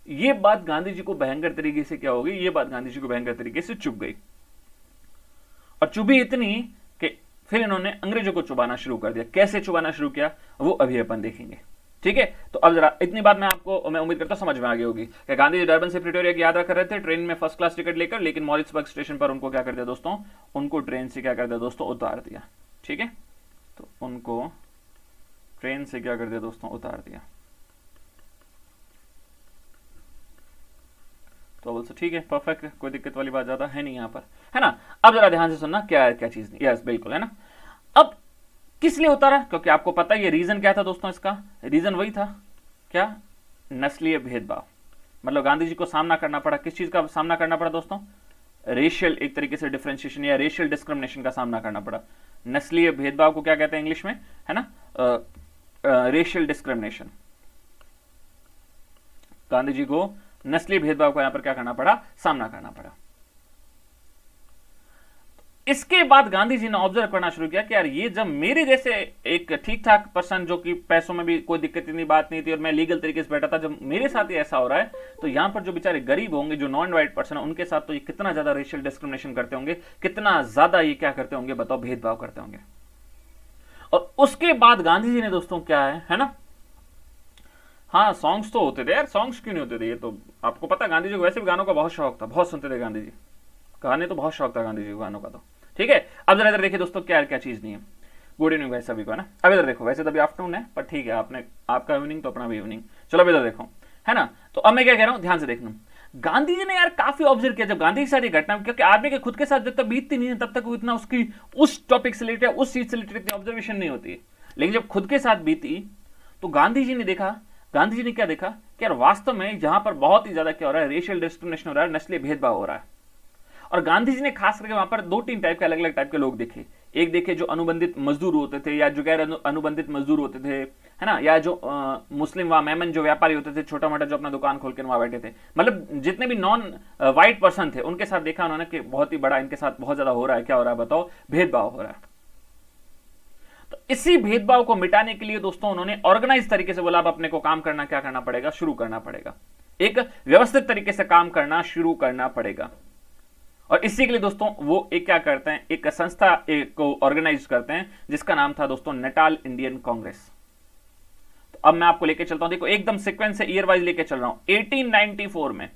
ये बात गांधी जी को भयंकर तरीके से क्या होगी, ये बात गांधी जी को भयंकर तरीके से चुभ गई, और चुभी इतनी कि फिर इन्होंने अंग्रेजों को चुबाना शुरू कर दिया। कैसे चुबाना शुरू किया वो अभी अपन देखेंगे, ठीक है। तो अब जरा इतनी बात मैं उम्मीद करता हूं समझ में आ गई होगी कि गांधी जी डरबन से प्रिटोरिया की यात्रा कर रहे थे ट्रेन में फर्स्ट क्लास टिकट लेकर, लेकिन मॉरिट्सबर्ग स्टेशन पर उनको क्या कर दिया दोस्तों, उनको ट्रेन से क्या कर दिया दोस्तों, उतार दिया, ठीक है। तो उनको ट्रेन से क्या कर दिया दोस्तों, उतार दिया। तो बोल ठीक है, परफेक्ट, कोई दिक्कत वाली बात ज्यादा है नहीं यहाँ पर, है ना। अब जरा ध्यान से सुनना क्या है क्या चीज नहीं, यस बिल्कुल, है ना। अब किस लिए उतारा, क्योंकि आपको पता है ये रीजन क्या था दोस्तों, इसका रीजन वही था क्या, नस्लीय भेदभाव। मतलब गांधी जी को सामना करना पड़ा, किस चीज का सामना करना पड़ा दोस्तों, रेशियल, एक तरीके से डिफरेंशिएशन या रेशियल डिस्क्रिमिनेशन का सामना करना पड़ा। नस्लीय भेदभाव को क्या कहते हैं इंग्लिश में, है ना, रेशियल डिस्क्रिमिनेशन। गांधी जी को नस्लीय भेदभाव को यहां पर क्या करना पड़ा, सामना करना पड़ा। इसके बाद गांधी जी ने ऑब्जर्व करना शुरू किया कि यार ये जब मेरे जैसे एक ठीक ठाक पर्सन जो कि पैसों में भी कोई दिक्कत नहीं, बात नहीं थी और मैं लीगल तरीके से बैठा था, जब मेरे साथ ही ऐसा हो रहा है तो यहां पर जो बेचारे गरीब होंगे, जो नॉन व्हाइट पर्सन है, उनके साथ तो ये कितना ज्यादा रेशियल डिस्क्रिमिनेशन करते होंगे, कितना ज्यादा ये क्या करते होंगे बताओ, भेदभाव करते होंगे। और उसके बाद गांधी जी ने दोस्तों क्या है ना, हाँ सॉन्ग्स तो होते थे यार, सॉन्ग्स क्यों नहीं होते थे, ये तो आपको पता, गांधी जी को वैसे भी गानों का बहुत शौक था, बहुत सुनते थे गांधी जी, गाने तो बहुत शौक था गांधी जी को गानों का, तो ठीक है। अब जरा इधर देखिए दोस्तों क्या क्या चीज नहीं है। गुड इवनिंग भाई सभी को, है ना। अब इधर देखो, वैसे तो अभी आफ्टरनून है पर ठीक है, आपका इवनिंग तो अपना भी इवनिंग, चलो अब इधर देखो, है ना। तो अब मैं क्या कह रहा हूं, ध्यान से देखना, गांधी जी ने यार काफी ऑब्जर्व किया जब गांधी के साथ ये घटना, क्योंकि आदमी के खुद के साथ जब तक बीतती नहीं है तब तक वो इतना उसकी उस टॉपिक से रिलेटेड, उस चीज से रिलेटेड इतनी ऑब्जर्वेशन नहीं होती है, लेकिन जब खुद के साथ बीती तो गांधी जी ने देखा, गांधी जी ने क्या देखा कि यार वास्तव में जहां पर बहुत ही ज्यादा क्या हो रहा है, रेशियल डिस्क्रिमिनेशन हो रहा है, नस्लीय भेदभाव हो रहा है। और गांधी जी ने खास करके वहां पर 2-3 टाइप के अलग अलग टाइप के लोग देखे। एक देखे जो अनुबंधित मजदूर होते थे या जो गैर अनुबंधित मजदूर होते थे, है ना, या जो मुस्लिम वहां मेमन जो व्यापारी होते थे, छोटा मोटा जो अपना दुकान खोल के वहां बैठे थे, मतलब जितने भी नॉन व्हाइट पर्सन थे उनके साथ देखा उन्होंने कि बहुत ही बड़ा इनके साथ बहुत ज्यादा हो रहा है, क्या हो रहा है बताओ, भेदभाव हो रहा है। तो इसी भेदभाव को मिटाने के लिए दोस्तों उन्होंने ऑर्गेनाइज तरीके से बोला अब अपने को काम करना क्या करना पड़ेगा, शुरू करना पड़ेगा। एक व्यवस्थित तरीके से काम करना शुरू करना पड़ेगा। और इसी के लिए दोस्तों वो एक क्या करते हैं, एक संस्था को ऑर्गेनाइज करते हैं जिसका नाम था दोस्तों नटाल इंडियन कांग्रेस। तो अब मैं आपको लेके चलता हूं, देखो एकदम सीक्वेंस से ईयर वाइज लेके चल रहा हूं। 1894 में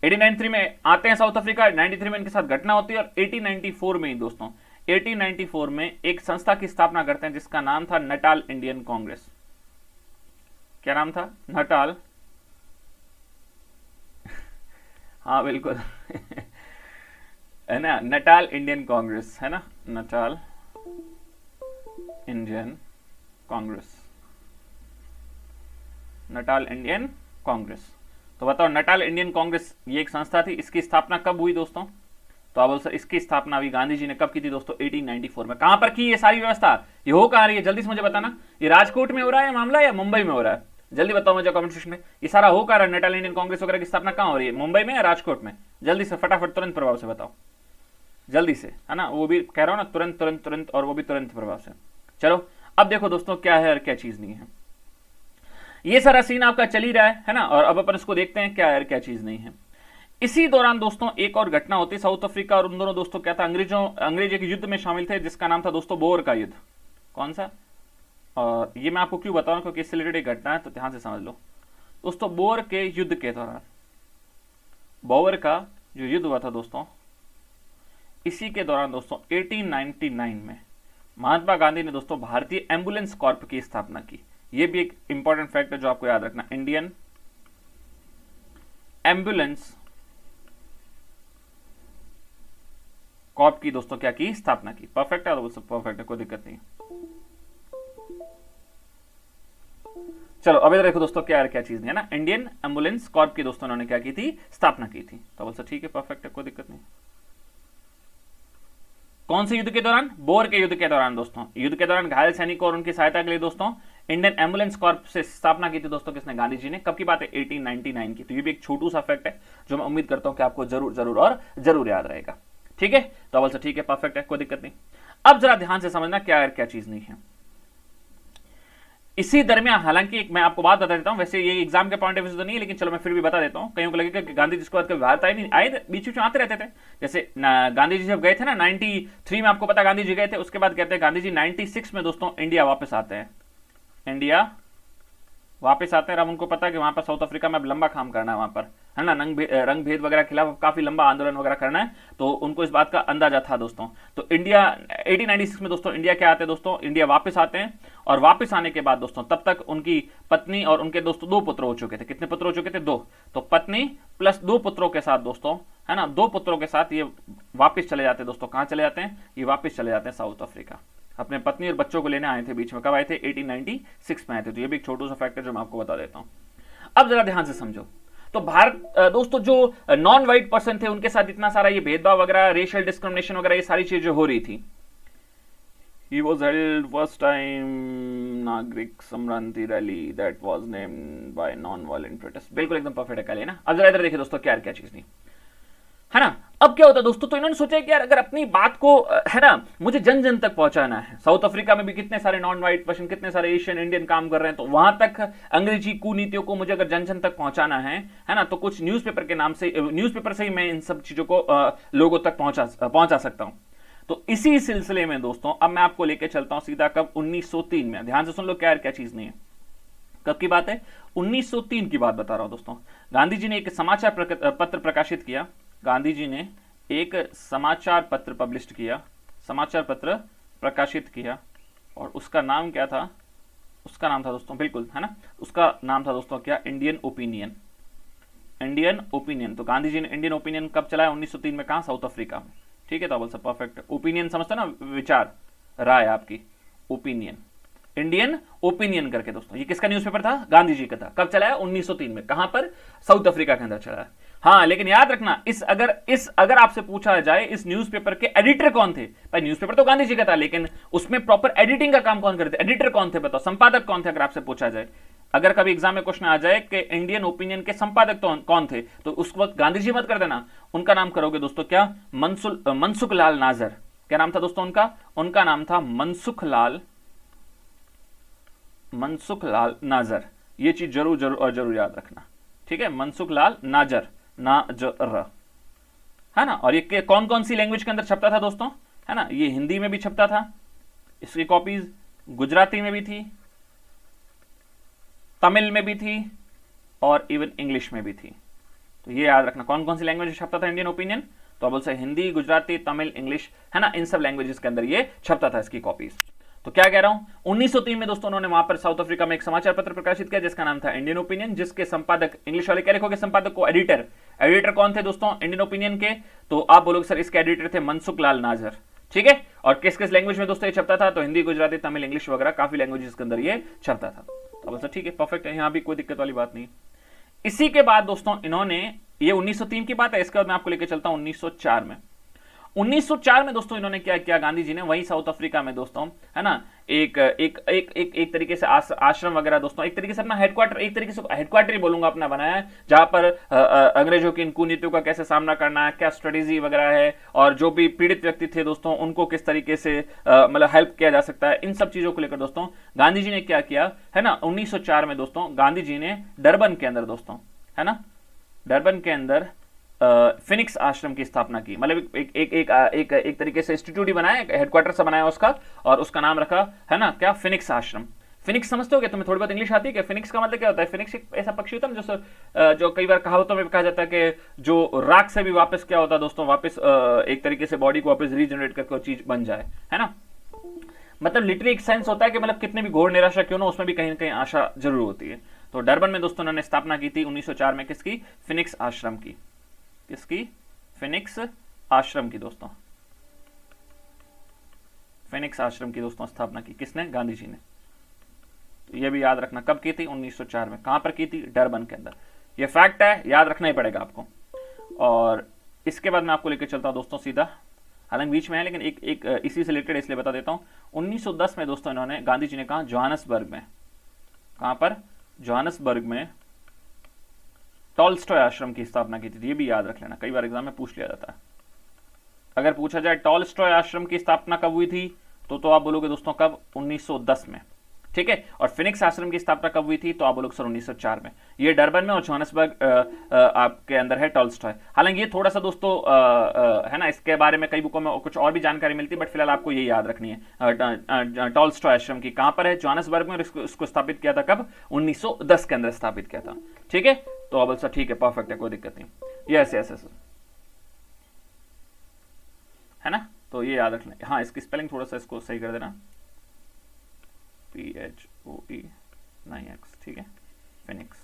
1893 में आते हैं साउथ अफ्रीका, 93 में इनके साथ घटना होती है और 1894 में ही दोस्तों 1894 में एक संस्था की स्थापना करते हैं जिसका नाम था नटाल इंडियन कांग्रेस। क्या नाम था? नटाल हाँ बिल्कुल है ना, नटाल इंडियन कांग्रेस है ना, Natal Indian Congress, Natal Indian Congress. तो बताओ नटाल इंडियन कांग्रेस ये एक संस्था थी, इसकी स्थापना कब हुई दोस्तों? तो अब सर इसकी स्थापना भी गांधी जी ने कब की थी दोस्तों? 1894 में। कहां पर की ये सारी व्यवस्था? ये हो कहां रही है जल्दी से मुझे बताना। ये राजकोट में हो रहा है मामला या मुंबई में हो रहा है? जल्दी बताओ मुझे कमेंट सेक्शन में। ये सारा हो कहां रहा है? नटाल इंडियन कांग्रेस वगैरह की स्थापना कहां हो रही है? मुंबई में या राजकोट में? जल्दी से फटाफट तुरंत प्रभाव से बताओ, जल्दी से, है ना, वो भी कह रहा हूं ना, तुरंत तुरंत तुरंत, और वो भी तुरंत प्रभाव से। चलो अब देखो दोस्तों क्या है और क्या चीज नहीं है। ये सारा सीन आपका चल ही रहा है ना, और अब अपन इसको देखते हैं क्या है और क्या चीज नहीं है। इसी दौरान दोस्तों एक और घटना होती है साउथ अफ्रीका और उन दोनों दोस्तों क्या था, अंग्रेज एक युद्ध में शामिल थे जिसका नाम था दोस्तों बोर का युद्ध। कौन सा? और ये मैं आपको क्यों बता रहा हूं, क्योंकि इससे रिलेटेड एक घटना है तो ध्यान से समझ लो दोस्तों। बोर के युद्ध के दौरान, बोर का जो युद्ध हुआ था दोस्तों, इसी के दौरान दोस्तों 1899 में महात्मा गांधी ने दोस्तों भारतीय एम्बुलेंस कॉर्प की स्थापना की। यह भी एक इंपॉर्टेंट फैक्ट है जो आपको याद रखना, इंडियन एम्बुलेंस कॉर्प की दोस्तों क्या की? स्थापना की। परफेक्ट है, परफेक्ट है, कोई दिक्कत नहीं। चलो अब इधर देखो दोस्तों क्या है क्या चीज नहीं है ना, इंडियन एम्बुलेंस कॉर्प की दोस्तों उन्होंने क्या की थी? स्थापना की थी। तो बोल ठीक है, परफेक्ट है, कोई दिक्कत नहीं। कौन से युद्ध के दौरान? बोर के युद्ध के दौरान दोस्तों। युद्ध के दौरान घायल सैनिकों और उनकी सहायता के लिए दोस्तों इंडियन एम्बुलेंस कॉर्प से स्थापना की थी दोस्तों किसने? गांधी जी ने। कब की बात है? 1899 की। तो ये भी एक छोटू सा फैक्ट है जो मैं उम्मीद करता हूं कि आपको जरूर जरूर और जरूर याद रहेगा। ठीक है, तो बोल ठीक है, परफेक्ट है, कोई दिक्कत नहीं। अब जरा ध्यान से समझना क्या है क्या चीज नहीं है। इसी दरमियान हालांकि मैं आपको बात बता देता हूं, वैसे ये एग्जाम के पॉइंट ऑफ व्यू तो नहीं है, लेकिन चलो मैं फिर भी बता देता हूं। कईयों को लगेगा कि गांधी जी के बाद कभी भारत आए नहीं, आए बीच बीच में आते रहते थे। जैसे गांधी जी जब गए थे ना 93 में, आपको पता गांधी जी गए थे, उसके बाद कहते हैं गांधी जी 96 में दोस्तों इंडिया वापस आते हैं। इंडिया वापस आते हैं। अब उनको पता है कि वहां पर साउथ अफ्रीका में अब लंबा काम करना है, वहां पर है ना, रंग भेद वगैरह खिलाफ काफी लंबा आंदोलन वगैरह करना है, तो उनको इस बात का अंदाजा था दोस्तों। तो इंडिया 1896 में दोस्तों इंडिया क्या आते हैं दोस्तों? इंडिया वापस आते हैं। और वापस आने के बाद दोस्तों तब तक उनकी पत्नी और उनके दोस्तों 2 पुत्र हो चुके थे। कितने पुत्र हो चुके थे? 2। तो पत्नी प्लस 2 पुत्रों के साथ दोस्तों, है ना, 2 पुत्रों के साथ ये वापिस चले जाते हैं दोस्तों। कहां चले जाते हैं? ये वापिस चले जाते हैं साउथ अफ्रीका। अपने पत्नी और बच्चों को लेने आए थे। बीच में कब आए थे? 1896 में आए थे। तो ये भी एक छोटू सा फैक्ट है जो मैं आपको बता देता हूं। अब जरा ध्यान से समझो। तो भारत दोस्तों जो नॉन व्हाइट पर्सन थे उनके साथ इतना सारा ये भेदभाव वगैरह, रेशियल डिस्क्रिमिनेशन वगैरह, ये सारी चीजें हो रही थी। He was held first time नागरिक सम्रांति rally that was named by non-violent protest। बिल्कुल एकदम परफेक्ट है, कल ना। अब जरा इधर देखिए दोस्तों क्या क्या चीज नहीं है ना। अब क्या होता है दोस्तों, तो इन्होंने सोचा कि यार अगर अपनी बात को है ना मुझे जन जन तक पहुंचाना है, साउथ अफ्रीका में भी कितने सारे नॉन व्हाइट पर्सन, कितने सारे एशियन इंडियन काम कर रहे हैं, तो वहां तक अंग्रेजी कुनीतियों को मुझे अगर जन जन तक पहुंचाना है ना, तो कुछ न्यूज़पेपर के नाम से, न्यूज़पेपर से ही मैं इन सब चीजों को लोगों तक पहुंचा सकता हूं। तो इसी सिलसिले में दोस्तों अब मैं आपको लेके चलता हूं सीधा कब? 1903 में। ध्यान से सुन लो क्या चीज नहीं है। कब की बात है? 1903 की बात बता रहा हूं दोस्तों। गांधी जी ने एक समाचार पत्र प्रकाशित किया। गांधी जी ने एक समाचार पत्र पब्लिश किया, समाचार पत्र प्रकाशित किया, और उसका नाम क्या था? उसका नाम था दोस्तों, बिल्कुल है ना, उसका नाम था दोस्तों क्या? Indian opinion. Indian opinion. तो गांधी जी ने इंडियन ओपिनियन कब चलाया? 1903 में। कहां? साउथ अफ्रीका में। ठीक है, तो बोल सब परफेक्ट। ओपिनियन समझते ना, विचार, राय आपकी, ओपिनियन, इंडियन ओपिनियन करके दोस्तों। ये किसका न्यूज़पेपर था? गांधी जी का था। कब चलाया? 1903 में। कहां पर? साउथ अफ्रीका के अंदर चलाया। हाँ, लेकिन याद रखना, अगर आपसे पूछा जाए इस न्यूज़पेपर के एडिटर कौन थे? भाई न्यूज़पेपर तो गांधी जी का था, लेकिन उसमें प्रॉपर एडिटिंग का काम कौन करते? एडिटर कौन थे बताओ? संपादक कौन थे? अगर आपसे पूछा जाए, अगर कभी एग्जाम में क्वेश्चन आ जाए कि इंडियन ओपिनियन के संपादक कौन थे, तो उस वक्त गांधी जी मत कर देना, उनका नाम करोगे दोस्तों क्या? मनसुख लाल नाजर। क्या नाम था दोस्तों उनका? उनका नाम था मनसुख लाल नाजर। ये चीज जरूर जरूर और जरूर याद रखना। ठीक है, मनसुख लाल नाजर, नाजर, है ना। और ये कौन कौन सी लैंग्वेज के अंदर छपता था दोस्तों, है ना, ये हिंदी में भी छपता था, इसकी कॉपीज गुजराती में भी थी, तमिल में भी थी, और इवन इंग्लिश में भी थी। तो ये याद रखना कौन कौन सी लैंग्वेज में छपता था इंडियन ओपिनियन, तो बोल सकते हिंदी, गुजराती, तमिल, इंग्लिश, है ना, इन सब लैंग्वेजेस के अंदर ये छपता था इसकी कॉपीज। तो क्या कह रहा हूं, 1903 में दोस्तों उन्होंने वहां पर साउथ अफ्रीका में एक समाचार पत्र प्रकाशित किया जिसका नाम था इंडियन ओपिनियन, जिसके संपादक, इंग्लिश वाले क्या लिखोगे संपादक को, एडिटर। एडिटर कौन थे दोस्तों इंडियन ओपिनियन के, तो आप बोलोगे सर इसके एडिटर थे मनसुख लाल नाजर, ठीक है। और किस किस लैंग्वेज में दोस्तों ये छपता था, तो हिंदी, गुजराती, तमिल, इंग्लिश वगैरह काफी लैंग्वेजेस के अंदर ये छपता था। तो बोल सर ठीक है, परफेक्ट है, यहां भी कोई दिक्कत वाली बात नहीं। इसी के बाद दोस्तों इन्होंने, ये 1903 की बात है, इसके बाद मैं आपको लेकर चलता हूं 1904 में। 1904 में दोस्तों इन्होंने क्या किया, गांधी जी ने वही साउथ अफ्रीका में दोस्तों, है ना, एक एक एक एक, एक तरीके से आश्रम वगैरह दोस्तों, एक तरीके से अपना हेडक्वार्टर, एक तरीके से हेडक्वार्टर ही बोलूंगा अपना बनाया है, जहां पर अंग्रेजों की इन कुनीतियों का कैसे सामना करना है, क्या स्ट्रेटेजी वगैरह है, और जो भी पीड़ित व्यक्ति थे दोस्तों उनको किस तरीके से मतलब हेल्प किया जा सकता है, इन सब चीजों को लेकर दोस्तों गांधी जी ने क्या किया, है ना, 1904 में दोस्तों गांधी जी ने डरबन के अंदर दोस्तों, है ना, डरबन के अंदर फिनिक्स आश्रम की स्थापना की। मतलब एक एक एक एक, एक तरीके से इंस्टीट्यूट ही बनाया, हेडक्वार्टर सा बनाया उसका, और उसका नाम रखा, है ना, क्या, फिनिक्स आश्रम। फिनिक्स समझते हो क्या, तुम्हें थोड़ी बहुत इंग्लिश आती है क्या, फिनिक्स का मतलब क्या होता है, फिनिक्स एक ऐसा पक्षी होता है जो कई बार कहावतों में कहा जाता है कि जो राख से भी वापस क्या होता है दोस्तों, वापस एक तरीके से बॉडी को वापस रीजनरेट करके चीज बन जाए, है ना। मतलब लिटरली एक सेंस होता है कि मतलब कितने भी घोर निराशा क्यों ना, उसमें भी कहीं ना कहीं आशा जरूर होती है। तो डरबन में दोस्तों उन्होंने स्थापना की थी 1904 में, किसकी, फिनिक्स आश्रम की, किसकी, फिनिक्स आश्रम की दोस्तों, फिनिक्स आश्रम की दोस्तों स्थापना की किसने, गांधी जी ने। तो यह भी याद रखना कब की थी, 1904 में। कहां पर की थी, डरबन के अंदर। यह फैक्ट है, याद रखना ही पड़ेगा आपको। और इसके बाद मैं आपको लेकर चलता हूं दोस्तों सीधा, हालांकि बीच में है लेकिन एक इसी से रिलेटेड इसलिए बता देता हूं। 1910 में दोस्तों इन्होंने, गांधी जी ने कहा जोहानसबर्ग में, कहां पर, जोहानसबर्ग में टॉलस्टॉय आश्रम की स्थापना की थी। ये भी याद रख लेना, कई बार एग्जाम में पूछ लिया जाता है। अगर पूछा जाए टॉलस्टॉय आश्रम की स्थापना कब हुई थी, तो आप बोलोगे दोस्तों कब, 1910 में, ठीक है। और फिनिक्स आश्रम की स्थापना कब हुई थी, तो आप बोलोगे सर 1904 में। ये डरबन में और जोहानसबर्ग आपके अंदर है टॉलस्टॉय। हालांकि ये थोड़ा सा दोस्तों है ना, इसके बारे में कई बुकों में कुछ और भी जानकारी मिलती है, बट फिलहाल आपको ये याद रखनी है। टॉलस्टॉय आश्रम की कहां पर है, जोहानसबर्ग में, और इसको स्थापित किया था कब, 1910 के अंदर स्थापित किया था, ठीक है। तो अब सर ठीक है, परफेक्ट है, कोई दिक्कत नहीं। यस यस यस, है ना, तो ये याद रखना। हाँ, इसकी स्पेलिंग थोड़ा सा इसको सही कर देना, PHOE 9X, ठीक है, फिनिक्स।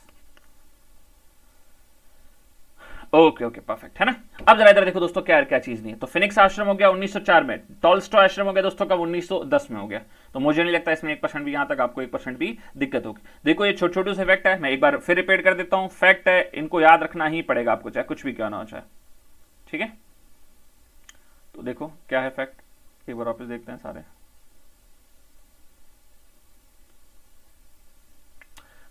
ओके ओके, परफेक्ट है ना। अब जरा इधर देखो दोस्तों, क्या क्या चीज नहीं है। तो फिनिक्स आश्रम हो गया 1904 में, टॉलस्टॉय आश्रम हो गया दोस्तों कब, 1910 में हो गया। तो मुझे नहीं लगता इसमें 1% भी, यहां तक आपको 1% भी दिक्कत होगी। देखो ये छोटे छोटे से फैक्ट है, मैं एक बार फिर रिपीट कर देता हूं, फैक्ट है, इनको याद रखना ही पड़ेगा आपको, चाहे कुछ भी क्या ना हो जाए, ठीक है। तो देखो क्या है फैक्ट, एक बार वापस देखते हैं सारे।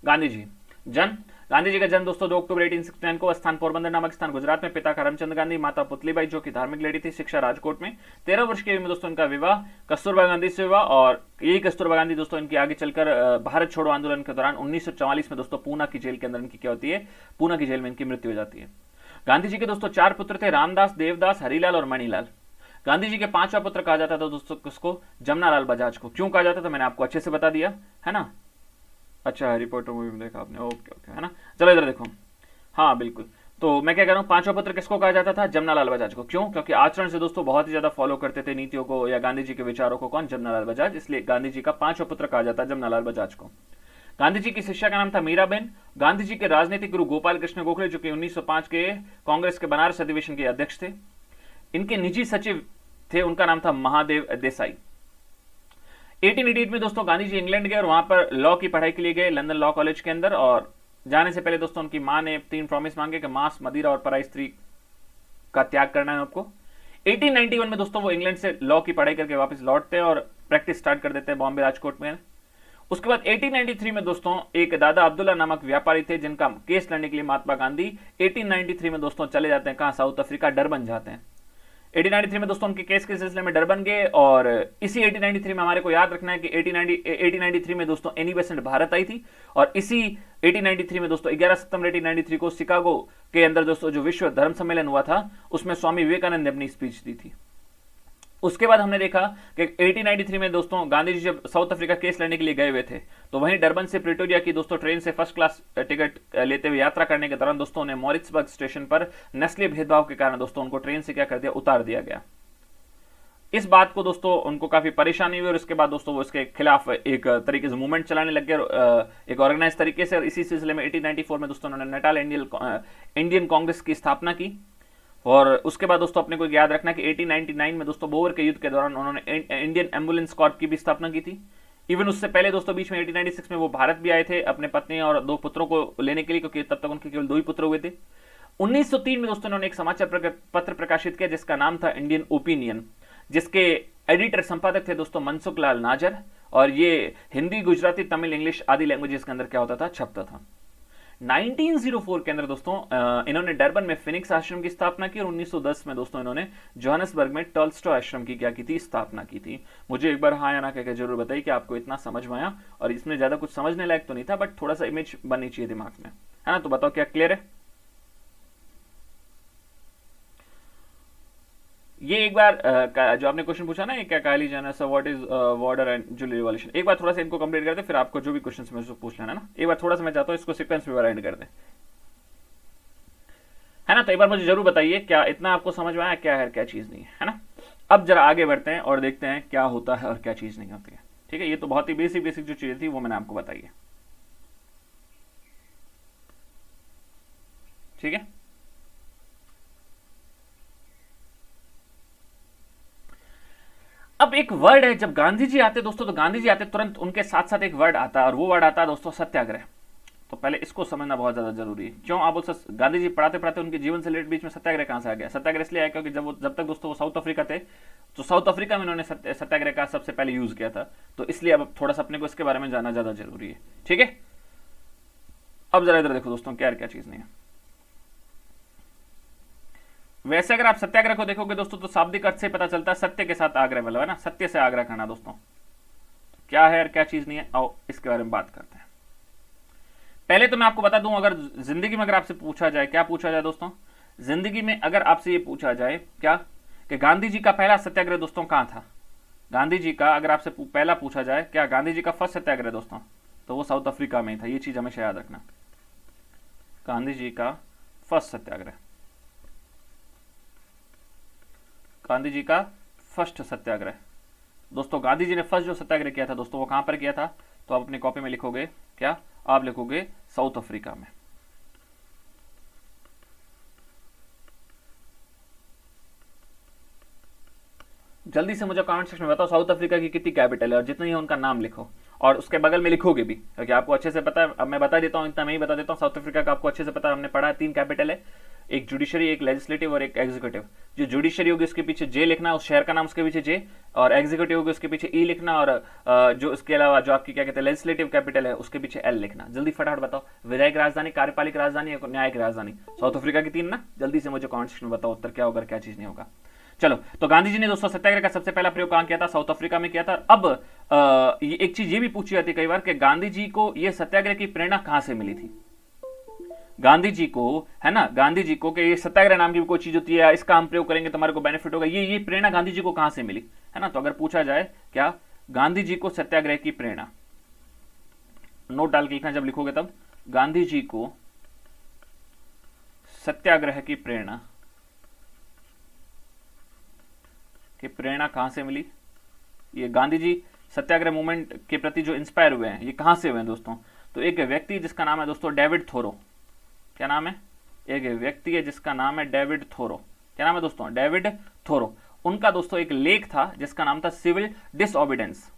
गांधी जी जन्म, गांधी जी का जन्म दोस्तों 2 अक्टूबर 1869 को, स्थान पोरबंदर नामक स्थान गुजरात में, पिता करमचंद गांधी, माता पुतलीबाई जो कि धार्मिक लेडी थी, शिक्षा राजकोट में। 13 वर्ष की उम्र में दोस्तों इनका विवाह कस्तूरबा गांधी से हुआ, और यही कस्तूरबा गांधी दोस्तों इनकी आगे चलकर भारत छोड़ो आंदोलन के दौरान 1944 में दोस्तों पूना की जेल के अंदर इनकी क्या होती है, पूना की जेल में इनकी मृत्यु हो जाती है। गांधी जी के दोस्तों 4 पुत्र थे, रामदास, देवदास, हरिलाल और मणिलाल। गांधी जी के 5वां पुत्र कहा जाता था दोस्तों किसको, जमनालाल बजाज को। क्यों कहा जाता था, मैंने आपको अच्छे से बता दिया, है ना। अच्छा, हैरी पॉटर मूवी में देखा आपने, ओके ओके, है ना। चलो इधर देखो, हाँ बिल्कुल। तो मैं क्या कह रहा हूँ, 5वां पुत्र किसको कहा जाता था, जमनालाल बजाज को। क्यों, क्योंकि आचरण से दोस्तों बहुत ही ज्यादा फॉलो करते थे नीतियों को या गांधी जी के विचारों को, कौन, जमनालाल बजाज, इसलिए गांधी जी का 5वां पुत्र कहा जाता है जमनालाल बजाज को। गांधी जी की शिष्या का नाम था मीराबेन। गांधी जी के राजनीतिक गुरु गोपाल कृष्ण गोखले जो कि 1905 के कांग्रेस के बनारस अधिवेशन के अध्यक्ष थे। इनके निजी सचिव थे, उनका नाम था महादेव देसाई। 1888 में दोस्तों गांधी जी इंग्लैंड गए और वहां पर लॉ की पढ़ाई के लिए गए, लंदन लॉ कॉलेज के अंदर। और जाने से पहले दोस्तों उनकी मां ने 3 प्रॉमिस मांगे कि मांस, मदिरा और पराई स्त्री का त्याग करना है आपको। 1891 में दोस्तों वो इंग्लैंड से लॉ की पढ़ाई करके वापस लौटते हैं और प्रैक्टिस स्टार्ट कर देते हैं बॉम्बे राजकोट में। उसके बाद 1893 में दोस्तों एक दादा अब्दुल्ला नामक व्यापारी थे जिनका केस लड़ने के लिए महात्मा गांधी 1893 में दोस्तों चले जाते हैं, कहां, साउथ अफ्रीका, डरबन जाते हैं। 1893 में दोस्तों उनके केस के सिलसिले में डरबन गए, और इसी 1893 में हमारे को याद रखना है कि 1893 में दोस्तों एनी बेसेंट भारत आई थी, और इसी 1893 में दोस्तों 11 सितंबर 1893 को शिकागो के अंदर दोस्तों जो विश्व धर्म सम्मेलन हुआ था उसमें स्वामी विवेकानंद ने अपनी स्पीच दी थी। उसके बाद हमने देखा कि 1893 में दोस्तों गांधी जी जब साउथ अफ्रीका केस लड़ने के लिए गए हुए थे, तो वहीं डरबन से प्रिटोरिया की दोस्तों ट्रेन से फर्स्ट क्लास टिकट लेते हुए यात्रा करने के दौरान दोस्तों ने मॉरिट्सबर्ग स्टेशन पर नस्लीय भेदभाव के कारण दोस्तों उनको ट्रेन से क्या कर दिया, उतार दिया गया। इस बात को दोस्तों उनको काफी परेशानी हुई, और उसके बाद दोस्तों वो इसके खिलाफ एक तरीके से मूवमेंट चलाने लग गए एक ऑर्गेनाइज तरीके से, और इसी सिलसिले में 1894 में दोस्तों उन्होंने नटाल इंडियन कांग्रेस की स्थापना की। और उसके बाद दोस्तों अपने को याद रखना कि 1899 में दोस्तों बोअर के युद्ध के दौरान उन्होंने इंडियन एम्बुलेंस कॉर्प की भी स्थापना की थी। इवन उससे पहले दोस्तों बीच में 1896 में वो भारत भी आए थे अपने पत्नी और 2 पुत्रों को लेने के लिए, क्योंकि तब तक उनके केवल 2 ही पुत्र हुए थे। 1903 में दोस्तों उन्होंने एक समाचार पत्र प्रकाशित किया जिसका नाम था इंडियन ओपिनियन, जिसके एडिटर संपादक थे दोस्तों मनसुख लाल नाजर, और ये हिंदी, गुजराती, तमिल, इंग्लिश आदि लैंग्वेजेस के अंदर क्या होता था, छपता था। 1904 के अंदर दोस्तों इन्होंने डरबन में फिनिक्स आश्रम की स्थापना की, और 1910 में दोस्तों इन्होंने जोहान्सबर्ग में टॉल्स्टॉय आश्रम की क्या की थी, स्थापना की थी। मुझे एक बार हाँ या ना कहकर जरूर बताइए कि आपको इतना समझ में आया, और इसमें ज्यादा कुछ समझने लायक तो नहीं था, बट थोड़ा सा इमेज बननी चाहिए दिमाग में, है ना। तो बताओ क्या क्लियर है? ये एक बार जो आपने क्वेश्चन पूछा ना, क्या Kylie Jenner sir what is water and July revolution, एक बार थोड़ा सा इनको कंप्लीट कर दे, फिर आपको जो भी क्वेश्चन में पूछ लेना ना, एक बार थोड़ा सा मैं चाहता हूँ इसको सीक्वेंस में एंड कर दे, है ना। तो एक बार मुझे जरूर बताइए क्या इतना आपको समझ में आया, क्या है क्या चीज नहीं है ना। अब जरा आगे बढ़ते हैं और देखते हैं क्या होता है और क्या चीज नहीं होती है। ठीक है, ये तो बहुत ही बेसिक जो चीजें थी वो मैंने आपको बताई है। ठीक है, अब एक वर्ड है, जब गांधी जी आते दोस्तों, तो गांधी जी आते तुरंत उनके साथ साथ एक वर्ड आता है, और वो वर्ड आता है दोस्तों सत्याग्रह। तो पहले इसको समझना बहुत ज्यादा जरूरी है। क्यों आप बोल, गांधी जी पढ़ाते पढ़ाते उनके जीवन से रिलेटेड बीच में सत्याग्रह कहां से आ गया? सत्याग्रह इसलिए आया क्योंकि जब तक दोस्तों वो साउथ अफ्रीका थे, तो साउथ अफ्रीका में उन्होंने सत्याग्रह का सबसे पहले यूज किया था, तो इसलिए अब थोड़ा सा अपने को इसके बारे में जानना ज्यादा जरूरी है। ठीक है, अब जरा इधर देखो दोस्तों, क्या चीज नहीं है। वैसे अगर आप सत्याग्रह को देखोगे दोस्तों, तो शाब्दिक अर्थ से पता चलता है सत्य के साथ आग्रह, मतलब है ना, सत्य से आग्रह करना दोस्तों। क्या है और क्या चीज नहीं है, आओ इसके बारे में बात करते हैं। पहले तो मैं आपको बता दूं, अगर जिंदगी में अगर आपसे पूछा जाए, क्या पूछा जाए दोस्तों, जिंदगी में अगर आपसे ये पूछा जाए क्या कि गांधी जी का पहला सत्याग्रह दोस्तों कहां था, गांधी जी का अगर आपसे पहला पूछा जाए क्या गांधी जी का फर्स्ट सत्याग्रह दोस्तों, तो वो साउथ अफ्रीका में ही था। ये चीज हमेशा याद रखना, गांधी जी का फर्स्ट सत्याग्रह, गांधी जी का फर्स्ट सत्याग्रह दोस्तों, गांधी जी ने फर्स्ट जो सत्याग्रह किया था दोस्तों वो कहां पर किया था, तो आप अपनी कॉपी में लिखोगे क्या, आप लिखोगे साउथ अफ्रीका में। जल्दी से मुझे कमेंट सेक्शन में बताओ साउथ अफ्रीका की कितनी कैपिटल है, और जितनी है उनका नाम लिखो, और उसके बगल में लिखोगे भी, क्योंकि आपको अच्छे से पता है। अब मैं बता देता हूं, इतना मैं ही बता देता हूं, साउथ अफ्रीका का आपको अच्छे से पता है, हमने पढ़ा है 3 कैपिटल है, एक जुडिशरी, एक लेजिस्लेटिव और एक एग्जीक्यूटिव। जो जुडिशरी होगी उसके पीछे जे लिखना, उस शहर का नाम उसके पीछे जे, और एग्जीक्यूटिव होगी उसके पीछे ई लिखना, और जो इसके अलावा जो आपकी क्या कहते हैं लेजिस्लेटिव कैपिटल है उसके पीछे एल लिखना। जल्दी फटाफट बताओ, विधायक राजधानी, कार्यपालिक राजधानी, न्यायिक राजधानी, साउथ अफ्रीका की 3 ना। जल्दी से मुझे कमेंट सेक्शन में बताओ उत्तर क्या होगा, क्या चीज नहीं होगा। चलो, तो गांधी जी ने दोस्तों सत्याग्रह का सबसे पहला प्रयोग कहां किया था, साउथ अफ्रीका में किया था। अब ये एक चीज ये भी पूछी जाती है कई बार कि गांधी जी को ये सत्याग्रह की प्रेरणा कहां से मिली थी, गांधी जी को, है ना, गांधी जी को कि ये सत्याग्रह नाम की कोई चीज होती है, इसका हम प्रयोग करेंगे तो हमारे को बेनिफिट होगा, ये प्रेरणा गांधी जी को कहां से मिली, है ना। तो अगर पूछा जाए क्या गांधी जी को सत्याग्रह की प्रेरणा, नोट डाल के लिखना जब लिखोगे तब, गांधी जी को सत्याग्रह की प्रेरणा कहां से मिली, ये गांधी जी सत्याग्रह मूवमेंट के प्रति जो इंस्पायर हुए हैं ये कहां से हुए हैं दोस्तों। तो एक व्यक्ति जिसका नाम है दोस्तों डेविड थोरो, क्या नाम है, एक व्यक्ति है जिसका नाम है डेविड थोरो, क्या नाम है दोस्तों, डेविड थोरो। उनका दोस्तों एक लेख था जिसका नाम था सिविल डिसओबीडेंस,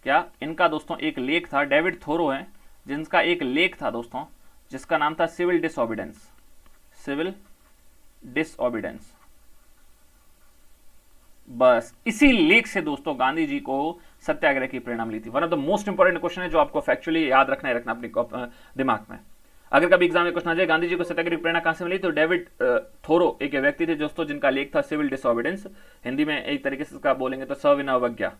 क्या इनका दोस्तों एक लेख था, डेविड थोरो है जिनका एक लेख था दोस्तों जिसका नाम था सिविल डिसओबीडेंस, सिविल डिसओबीडेंस। बस इसी लेख से दोस्तों गांधी जी को सत्याग्रह की प्रेरणा मिली थी। One of the most important question है जो आपको फैक्चुअली याद रखना है, रखना अपने दिमाग में। अगर कभी एग्जाम में क्वेश्चन आ जाए गांधी जी को सत्याग्रह की प्रेरणा कहां से मिली, तो डेविड थोरो एक व्यक्ति थे दोस्तों जिनका लेख था सिविल डिसोबीडियंस, हिंदी में एक तरीके से इसका बोलेंगे तो सविनय अवज्ञा,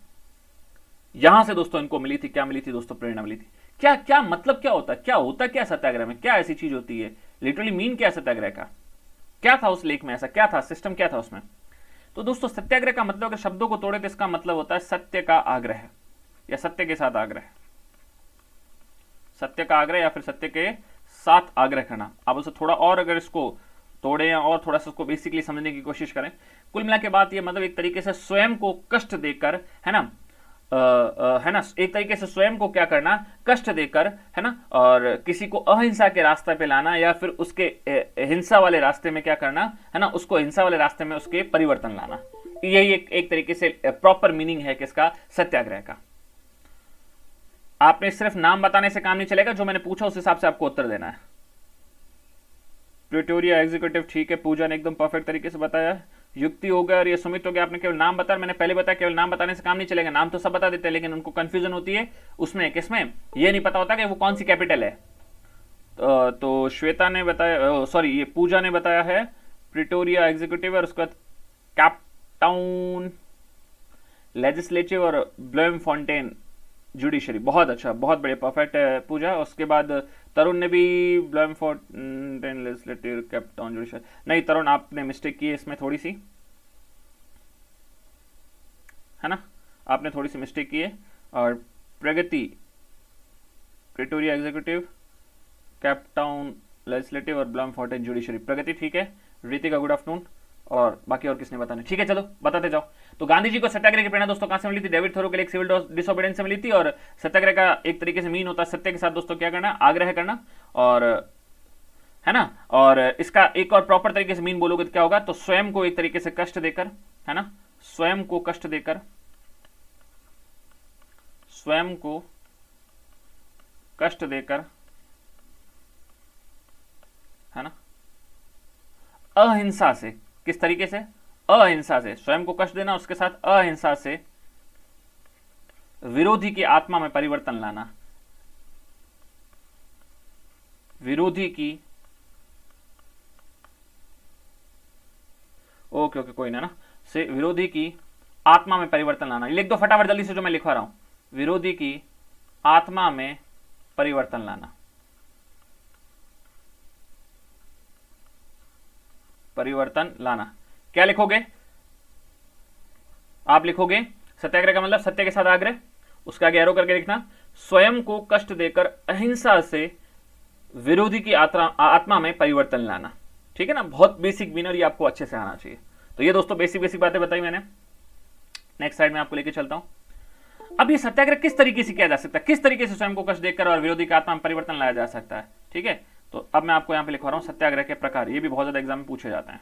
यहां से दोस्तों इनको मिली थी, क्या मिली थी दोस्तों, प्रेरणा मिली थी। क्या क्या मतलब क्या होता क्या सत्याग्रह में, क्या ऐसी चीज होती है, लिटरली मीन क्या सत्याग्रह का, क्या था उस लेख में, ऐसा क्या था, सिस्टम क्या था उसमें। तो दोस्तों सत्याग्रह का मतलब अगर शब्दों को तोड़े तो इसका मतलब होता है सत्य का आग्रह या सत्य के साथ आग्रह, सत्य का आग्रह या फिर सत्य के साथ आग्रह करना। आप उसे थोड़ा और अगर इसको तोड़े या और थोड़ा सा उसको बेसिकली समझने की कोशिश करें, कुल मिला के बात ये मतलब एक तरीके से स्वयं को कष्ट देकर, है ना, है ना, एक तरीके से स्वयं को क्या करना, कष्ट देकर, है ना, और किसी को अहिंसा के रास्ते पे लाना या फिर उसके हिंसा वाले रास्ते में क्या करना, है ना, उसको हिंसा वाले रास्ते में उसके परिवर्तन लाना। यही एक तरीके से प्रॉपर मीनिंग है किसका, सत्याग्रह का। आपने सिर्फ नाम बताने से काम नहीं चलेगा, जो मैंने पूछा उस हिसाब से आपको उत्तर देना है। प्रिटोरिया एग्जीक्यूटिव, ठीक है, पूजा ने एकदम परफेक्ट तरीके से बताया। युक्ति हो गया और ये सुमित हो गया, आपने केवल नाम बताया, मैंने पहले बताया केवल नाम बताने से काम नहीं चलेगा, नाम तो सब बता देते हैं लेकिन उनको कंफ्यूजन होती है उसमें, किसमें, ये नहीं पता होता कि वो कौन सी कैपिटल है। तो श्वेता ने बताया, सॉरी ये पूजा ने बताया है प्रिटोरिया एग्जीक्यूटिव और उसके बाद कैप टाउन लेजिस्लेटिव और ब्लेम फाउंटेन जुडिशरी। बहुत अच्छा, बहुत बढ़िया, परफेक्ट है पूजा। उसके बाद तरुण ने भी blame fountain legislative Cape Town judiciary, नहीं तरुण आपने मिस्टेक की है इसमें थोड़ी सी, है ना, आपने थोड़ी सी मिस्टेक की है। और Pragati Pretoria executive Cape Town legislative और ब्लेम फाउंटेन जुडिशरी, प्रगति ठीक है। रीतिका गुड आफ्टरनून, और बाकी और किसने बताने, ठीक है चलो बताते जाओ। तो गांधी जी को सत्याग्रह की प्रेरणा दोस्तों कहां से मिली थी, डेविड थोरो के लिए सिविल डिसोबीडियंस से मिली थी। और सत्याग्रह का एक तरीके से मीन होता है सत्य के साथ दोस्तों क्या करना, आग्रह करना, और है ना, और इसका एक और प्रॉपर तरीके से मीन बोलोगे तो क्या होगा, तो स्वयं को एक तरीके से कष्ट देकर, है ना, स्वयं को कष्ट देकर, स्वयं को कष्ट देकर, है ना, अहिंसा से, किस तरीके से, अहिंसा से, स्वयं को कष्ट देना, उसके साथ अहिंसा से विरोधी की आत्मा में परिवर्तन लाना, विरोधी की, ओके कोई ना, से विरोधी की आत्मा में परिवर्तन लाना। लिख दो फटाफट जल्दी से जो मैं लिखवा रहा हूं, विरोधी की आत्मा में परिवर्तन लाना, परिवर्तन लाना। क्या लिखोगे आप, लिखोगे सत्याग्रह का मतलब सत्य के साथ आग्रह, उसका आगे एरो करके लिखना, स्वयं को कष्ट देकर अहिंसा से विरोधी की आत्मा में परिवर्तन लाना, ठीक है ना। बहुत बेसिक मीनर, ये आपको अच्छे से आना चाहिए। तो ये दोस्तों बेसिक बातें बताई मैंने। नेक्स्ट साइड में आपको लेके चलता हूं। अब ये सत्याग्रह किस तरीके से किया जा सकता है, किस तरीके से स्वयं को कष्ट देकर और विरोधी की आत्मा में परिवर्तन लाया जा सकता है, ठीक है। तो अब मैं आपको यहां पे लिखवा रहा हूं सत्याग्रह के प्रकार, ये भी बहुत ज्यादा एग्जाम में पूछे जाते हैं।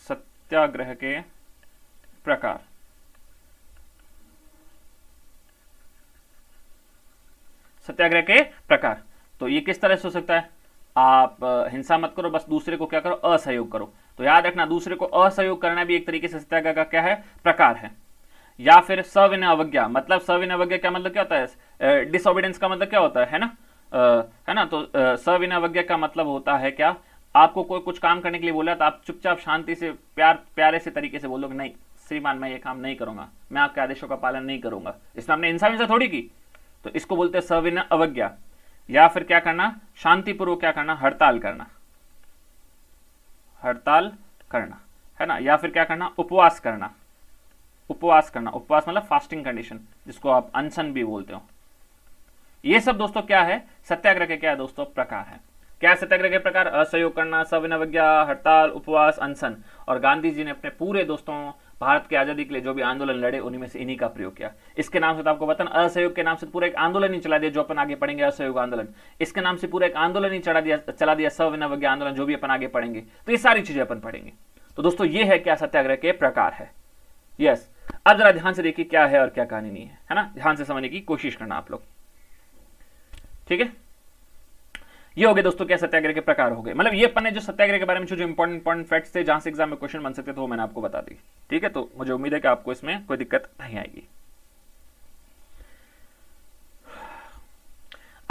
सत्याग्रह के प्रकार, सत्याग्रह के प्रकार, तो ये किस तरह से हो सकता है, आप हिंसा मत करो, बस दूसरे को क्या करो, असहयोग करो। तो याद रखना दूसरे को असहयोग करना भी एक तरीके से सत्याग्रह का क्या है, प्रकार है। या फिर सविनय अवज्ञा, मतलब सविनय अवज्ञा क्या मतलब क्या होता है, डिसओबीडियंस का मतलब क्या होता है ना, है ना। तो सविनय अवज्ञा का मतलब होता है क्या, आपको कोई कुछ काम करने के लिए बोला तो आप चुपचाप शांति से प्यारे से तरीके से बोलोगे, नहीं श्रीमान मैं ये काम नहीं करूंगा, मैं आपके आदेशों का पालन नहीं करूंगा, इसमें आपने इंसान थोड़ी की, तो इसको बोलते हैं सविनय अवज्ञा। या फिर क्या करना, शांतिपूर्वक क्या करना, हड़ताल करना, हड़ताल करना, है ना। या फिर क्या करना, उपवास करना, उपवास करना, उपवास मतलब फास्टिंग कंडीशन, जिसको आप अनशन भी बोलते हो। ये सब दोस्तों क्या है, सत्याग्रह के क्या है दोस्तों, प्रकार है। क्या सत्याग्रह के प्रकार, असहयोग करना, सविनय अवज्ञा, हड़ताल, उपवास, अनशन। और गांधी जी ने अपने पूरे दोस्तों भारत की आजादी के लिए जो भी आंदोलन लड़े उन्हीं में से इन्हीं का प्रयोग किया। इसके नाम से तो आपको पता ना, असहयोग के नाम से पूरा एक आंदोलन ही चला दिया, जो अपन आगे पढ़ेंगे असहयोग आंदोलन। इसके नाम से पूरा एक आंदोलन ही चला दिया सविनय अवज्ञा आंदोलन, जो भी अपन आगे पढ़ेंगे। तो ये सारी चीजें अपन पढ़ेंगे। तो दोस्तों ये है क्या सत्याग्रह के प्रकार है। यस, अब जरा ध्यान से देखिए क्या है और क्या कहानी नहीं है ना, ध्यान से समझने की कोशिश करना आप लोग, ठीक है। ये हो गए दोस्तों क्या सत्याग्रह के प्रकार हो गए, मतलब ये अपन ने जो सत्याग्रह के बारे में जो इंपॉर्टेंट फैक्ट्स थे जहां से एग्जाम में क्वेश्चन बन सकते थे वो मैंने आपको बता दी, ठीक है। तो मुझे उम्मीद है कि आपको इसमें कोई दिक्कत नहीं आएगी।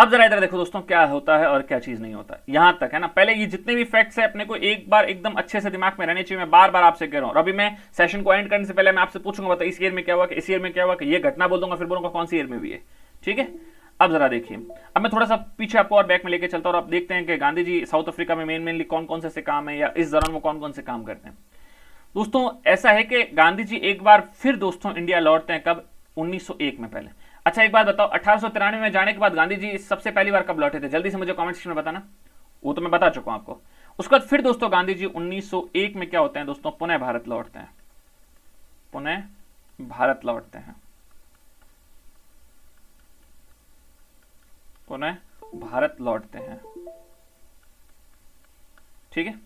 अब जरा इधर देखो दोस्तों क्या होता है और क्या चीज नहीं होता, यहां तक है ना। पहले ये जितने भी फैक्ट्स है अपने को एक बार एकदम अच्छे से दिमाग में रहने चाहिए, मैं बार बार आपसे कह रहा हूं। और अभी मैं सेशन को एंड करने से पहले मैं आपसे पूछूंगा बता इस ईयर में क्या हुआ, इस ईयर में क्या हुआ, कि ये घटना बोल दूंगा, फिर बोलूंगा कौन सी ईयर में भी है, ठीक है। अब जरा देखिए, अब मैं थोड़ा सा पीछे आपको और बैक में लेके चलता हूं और आप देखते हैं कि गांधी जी साउथ अफ्रीका में मेनली कौन कौन से काम है, या इस दौरान वो कौन कौन से काम करते हैं। दोस्तों ऐसा है कि गांधी जी एक बार फिर दोस्तों इंडिया लौटते हैं, कब, 1901 में। पहले अच्छा एक बात बताओ, 1893 में जाने के बाद गांधी जी सबसे पहली बार कब लौटे थे, जल्दी से मुझे कमेंट सेक्शन में बताना। वो तो मैं बता चुका हूं आपको। उसके बाद फिर दोस्तों गांधी जी 1901 में क्या होते हैं दोस्तों, पुनः भारत लौटते हैं, पुनः भारत लौटते हैं, पुनः भारत लौटते हैं, ठीक है।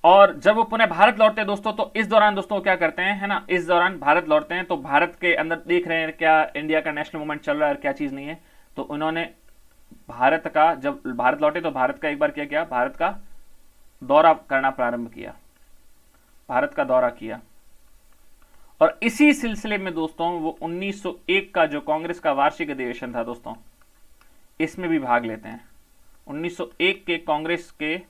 और जब वो पुनः भारत लौटते हैं दोस्तों, तो इस दौरान दोस्तों क्या करते हैं, है ना, इस दौरान भारत लौटते हैं तो भारत के अंदर देख रहे हैं क्या इंडिया का नेशनल मूवमेंट चल रहा है और क्या चीज नहीं है। तो उन्होंने भारत का, जब भारत लौटे तो भारत का एक बार क्या किया, भारत का दौरा करना प्रारंभ किया, भारत का दौरा किया। और इसी सिलसिले में दोस्तों वो 1901 का जो कांग्रेस का वार्षिक अधिवेशन था दोस्तों, इसमें भी भाग लेते हैं। 1901 के कांग्रेस के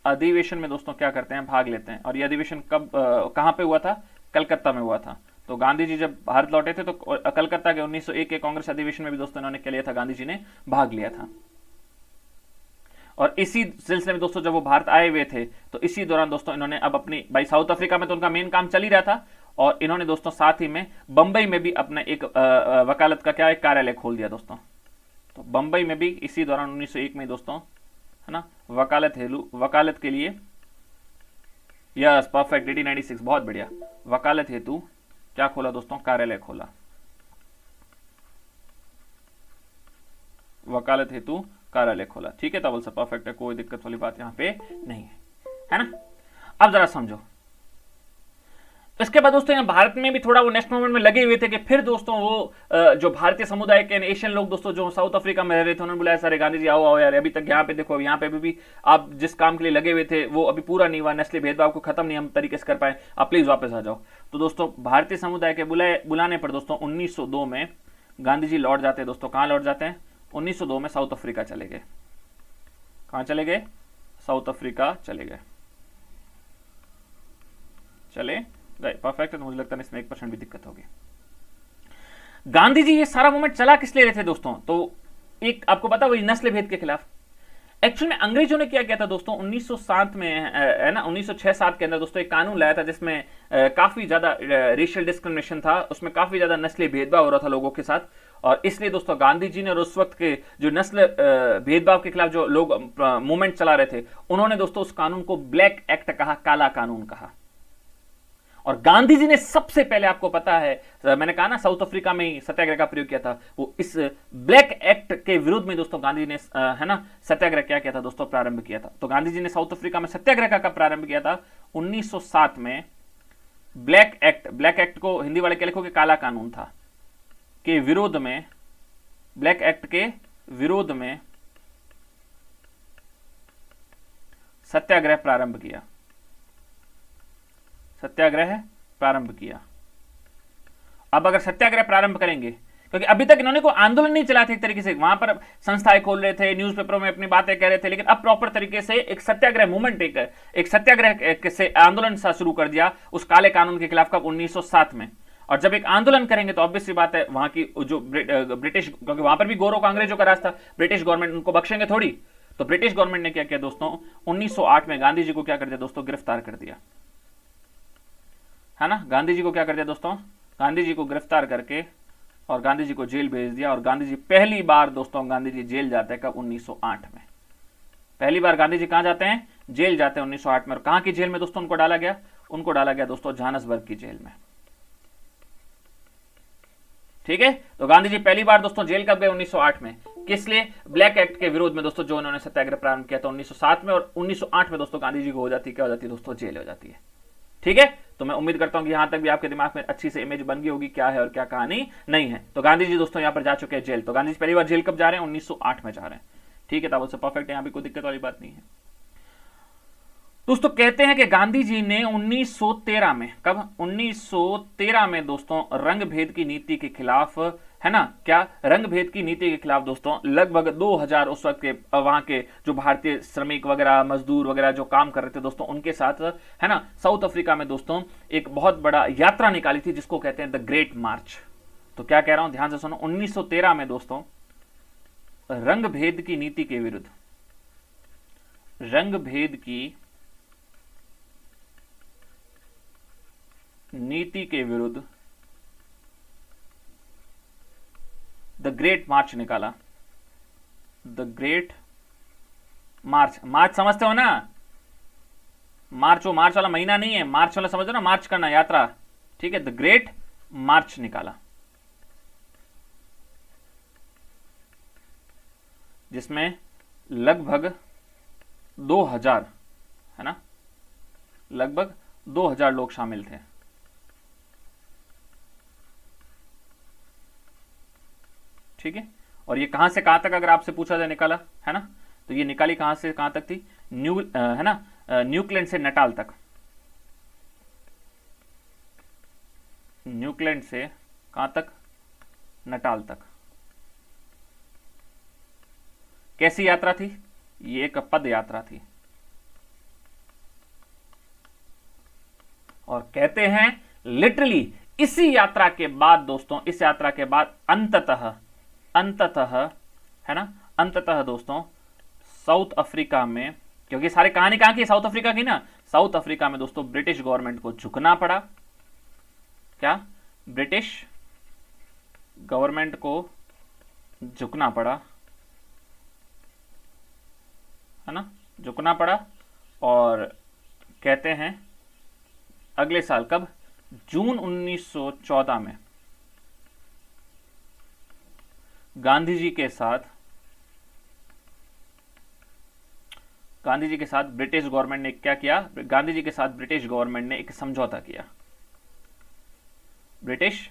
अधिवेशन में दोस्तों क्या करते हैं, भाग लेते हैं। और यह अधिवेशन कब कहां पे हुआ था, कलकत्ता में हुआ था। तो गांधी जी जब भारत लौटे थे तो कलकत्ता के 1901 के कांग्रेस अधिवेशन में भी दोस्तों इन्होंने क्या लिया था, गांधी जी ने भाग लिया था। और इसी सिलसिले में दोस्तों जब वो भारत आए हुए थे तो इसी दौरान दोस्तों इन्होंने अब अपनी, भाई साउथ अफ्रीका में तो उनका मेन काम चल ही रहा था, और इन्होंने दोस्तों साथ ही में बंबई में भी अपना एक वकालत का क्या एक कार्यालय खोल दिया दोस्तों। तो बंबई में भी इसी दौरान 1901 में दोस्तों, है ना, वकालत के लिए, यस परफेक्ट, 1896, बहुत बढ़िया, वकालत हेतु क्या खोला दोस्तों, कार्यालय खोला, वकालत हेतु कार्यालय खोला, ठीक है। तब परफेक्ट है, कोई दिक्कत वाली बात यहां पे नहीं है ना। अब जरा समझो, इसके बाद दोस्तों यहाँ भारत में भी थोड़ा वो नेशनल मूवमेंट में लगे हुए थे कि फिर दोस्तों वो जो भारतीय समुदाय के एशियन लोग दोस्तों जो साउथ अफ्रीका में रह रहे थे, उन्होंने बुलाया, सारे गांधी जी आओ आओ यार, अभी तक यहाँ पे देखो, यहाँ पे भी आप जिस काम के लिए लगे हुए थे वो अभी पूरा नहीं हुआ, नस्ली भेदभाव को खत्म नहीं हम तरीके से कर पाए, आप प्लीज वापस आ जाओ। तो दोस्तों भारतीय समुदाय के बुलाने पर दोस्तों 1902 में गांधी जी लौट जाते हैं दोस्तों। कहाँ लौट जाते हैं, 1902 में साउथ अफ्रीका चले गए। कहाँ चले गए, साउथ अफ्रीका चले गए, चले गए, परफेक्ट है। तो मुझे लगता है इसमें 1% भी दिक्कत होगी। गांधी जी ये सारा मूवमेंट चला किस लिए रहे थे दोस्तों, तो एक आपको पता वही नस्ल भेद के खिलाफ। एक्चुअल में अंग्रेजों ने क्या किया था दोस्तों 1907 में, है ना, 1906-7 के अंदर दोस्तों एक कानून लाया था जिसमें काफी ज्यादा रेशियल डिस्क्रिमिनेशन था, उसमें काफी ज्यादा नस्ली भेदभाव हो रहा था लोगों के साथ। और इसलिए दोस्तों गांधी जी ने और उस वक्त के जो नस्ल भेदभाव के खिलाफ जो लोग मूवमेंट चला रहे थे, उन्होंने दोस्तों उस कानून को ब्लैक एक्ट कहा, काला कानून कहा। और गांधी जी ने सबसे पहले, आपको पता है मैंने कहा ना साउथ अफ्रीका में ही सत्याग्रह का प्रयोग किया था, वो इस ब्लैक एक्ट के विरुद्ध में दोस्तों गांधी ने, है ना, सत्याग्रह क्या किया था दोस्तों, प्रारंभ किया था। तो गांधी जी ने साउथ अफ्रीका में सत्याग्रह का कब प्रारंभ किया था, 1907 में। ब्लैक एक्ट को हिंदी वाले क्या लिखोगे, काला कानून था, के विरोध में, ब्लैक एक्ट के विरोध में सत्याग्रह प्रारंभ किया, सत्याग्रह प्रारंभ किया। अब अगर सत्याग्रह प्रारंभ करेंगे, क्योंकि अभी तक इन्होंने कोई आंदोलन नहीं चलाया था एक तरीके से, वहां पर संस्थाएं खोल रहे थे, न्यूज़पेपरों में अपनी बातें कह रहे थे, लेकिन अब प्रॉपर तरीके से एक सत्याग्रह मूवमेंट, एक सत्याग्रह से आंदोलन सा शुरू कर दिया उस काले कानून के खिलाफ, कब, 1907 में। और जब एक आंदोलन करेंगे तो ऑब्वियसली बात है वहां की जो ब्रिटिश, क्योंकि वहां पर भी गौरव का अंग्रेजों का राज था, ब्रिटिश गवर्नमेंट उनको बख्शेंगे थोड़ी। तो ब्रिटिश गवर्नमेंट ने क्या किया दोस्तों, 1908 में गांधी जी को क्या कर दिया दोस्तों, गिरफ्तार कर दिया, है ना। गांधी जी को क्या कर दिया दोस्तों, गांधी जी को गिरफ्तार करके और गांधी जी को जेल भेज दिया। और गांधी जी पहली बार दोस्तों, गांधी जी जेल जाते हैं कब, 1908 में। पहली बार गांधी जी कहां जाते हैं, जेल जाते हैं 1908 में। और कहां की जेल में दोस्तों उनको डाला गया, उनको डाला गया दोस्तों जोहान्सबर्ग की जेल में, ठीक है। तो गांधी जी पहली बार दोस्तों जेल कब गए, 1908 में। किस लिए, ब्लैक एक्ट के विरोध में दोस्तों, जो उन्होंने सत्याग्रह प्रारंभ किया था 1907 में। और 1908 में दोस्तों गांधी जी को हो जाती, क्या हो जाती है दोस्तों, जेल हो जाती है, ठीक है। तो मैं उम्मीद करता हूं कि यहां तक भी आपके दिमाग में अच्छी से इमेज बन गई होगी क्या है और क्या कहानी नहीं है। तो गांधी जी दोस्तों यहां पर जा चुके हैं जेल। तो गांधी जी पहली बार जेल कब जा रहे हैं, 1908 में जा रहे हैं, ठीक है। तब उससे परफेक्ट है, यहां भी कोई दिक्कत वाली बात नहीं है। दोस्तों कहते हैं कि गांधी जी ने 1913 में, कब, 1913 में दोस्तों रंग भेद की नीति के खिलाफ, है ना, क्या, रंग भेद की नीति के खिलाफ दोस्तों लगभग 2000 उस वक्त के वहां के जो भारतीय श्रमिक वगैरह, मजदूर वगैरह जो काम कर रहे थे दोस्तों, उनके साथ, है ना, साउथ अफ्रीका में दोस्तों एक बहुत बड़ा यात्रा निकाली थी जिसको कहते हैं द ग्रेट मार्च। तो क्या कह रहा हूं, ध्यान से सुनो, 1913 में दोस्तों रंग भेद की नीति के विरुद्ध, रंग भेद की नीति के विरुद्ध द ग्रेट मार्च निकाला। द ग्रेट मार्च, मार्च समझते हो ना, मार्च, वो मार्च वाला महीना नहीं है, मार्च वाला समझो ना, मार्च करना, यात्रा, ठीक है, द ग्रेट मार्च निकाला, जिसमें लगभग 2000, है ना, लगभग 2000 लोग शामिल थे। ठीक है, और ये कहां से कहां तक अगर आपसे पूछा जाए निकाला, है ना, तो ये निकाली कहां से कहां तक थी, है ना, न्यूक्लैंड से नटाल तक, न्यूक्लैंड से कहां तक, नटाल तक। कैसी यात्रा थी, ये एक पद यात्रा थी, और कहते हैं लिटरली इसी यात्रा के बाद दोस्तों, इस यात्रा के बाद अंततः, है ना, अंततः दोस्तों साउथ अफ्रीका में, क्योंकि सारी कहानी कहां की, साउथ अफ्रीका की ना, साउथ अफ्रीका में दोस्तों ब्रिटिश गवर्नमेंट को झुकना पड़ा। क्या, ब्रिटिश गवर्नमेंट को झुकना पड़ा, है ना, झुकना पड़ा। और कहते हैं अगले साल, कब, जून 1914 में गांधी जी के साथ ब्रिटिश गवर्नमेंट ने क्या किया, गांधी जी के साथ ब्रिटिश गवर्नमेंट ने एक समझौता किया। ब्रिटिश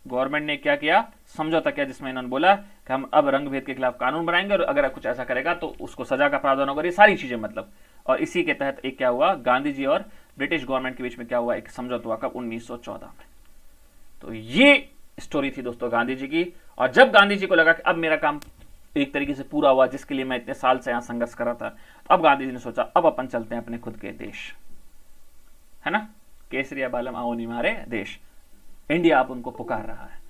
गवर्नमेंट ने क्या किया, समझौता किया, जिसमें इन्होंने बोला कि हम अब रंग भेद के खिलाफ कानून बनाएंगे और अगर कुछ ऐसा करेगा तो उसको सजा का प्रावधान होगा, ये सारी चीजें मतलब। और इसी के तहत एक क्या हुआ, गांधी जी और ब्रिटिश गवर्नमेंट के बीच में क्या हुआ, एक समझौता हुआ, कब, 1914 में। तो ये स्टोरी थी दोस्तों गांधी जी की। और जब गांधी जी को लगा कि अब मेरा काम एक तरीके से पूरा हुआ, जिसके लिए मैं इतने साल से यहां संघर्ष कर रहा था, अब गांधी जी ने सोचा अब अपन चलते हैं अपने खुद के देश, है ना, केसरिया बालम आओ निमारे देश, इंडिया अब उनको पुकार रहा है।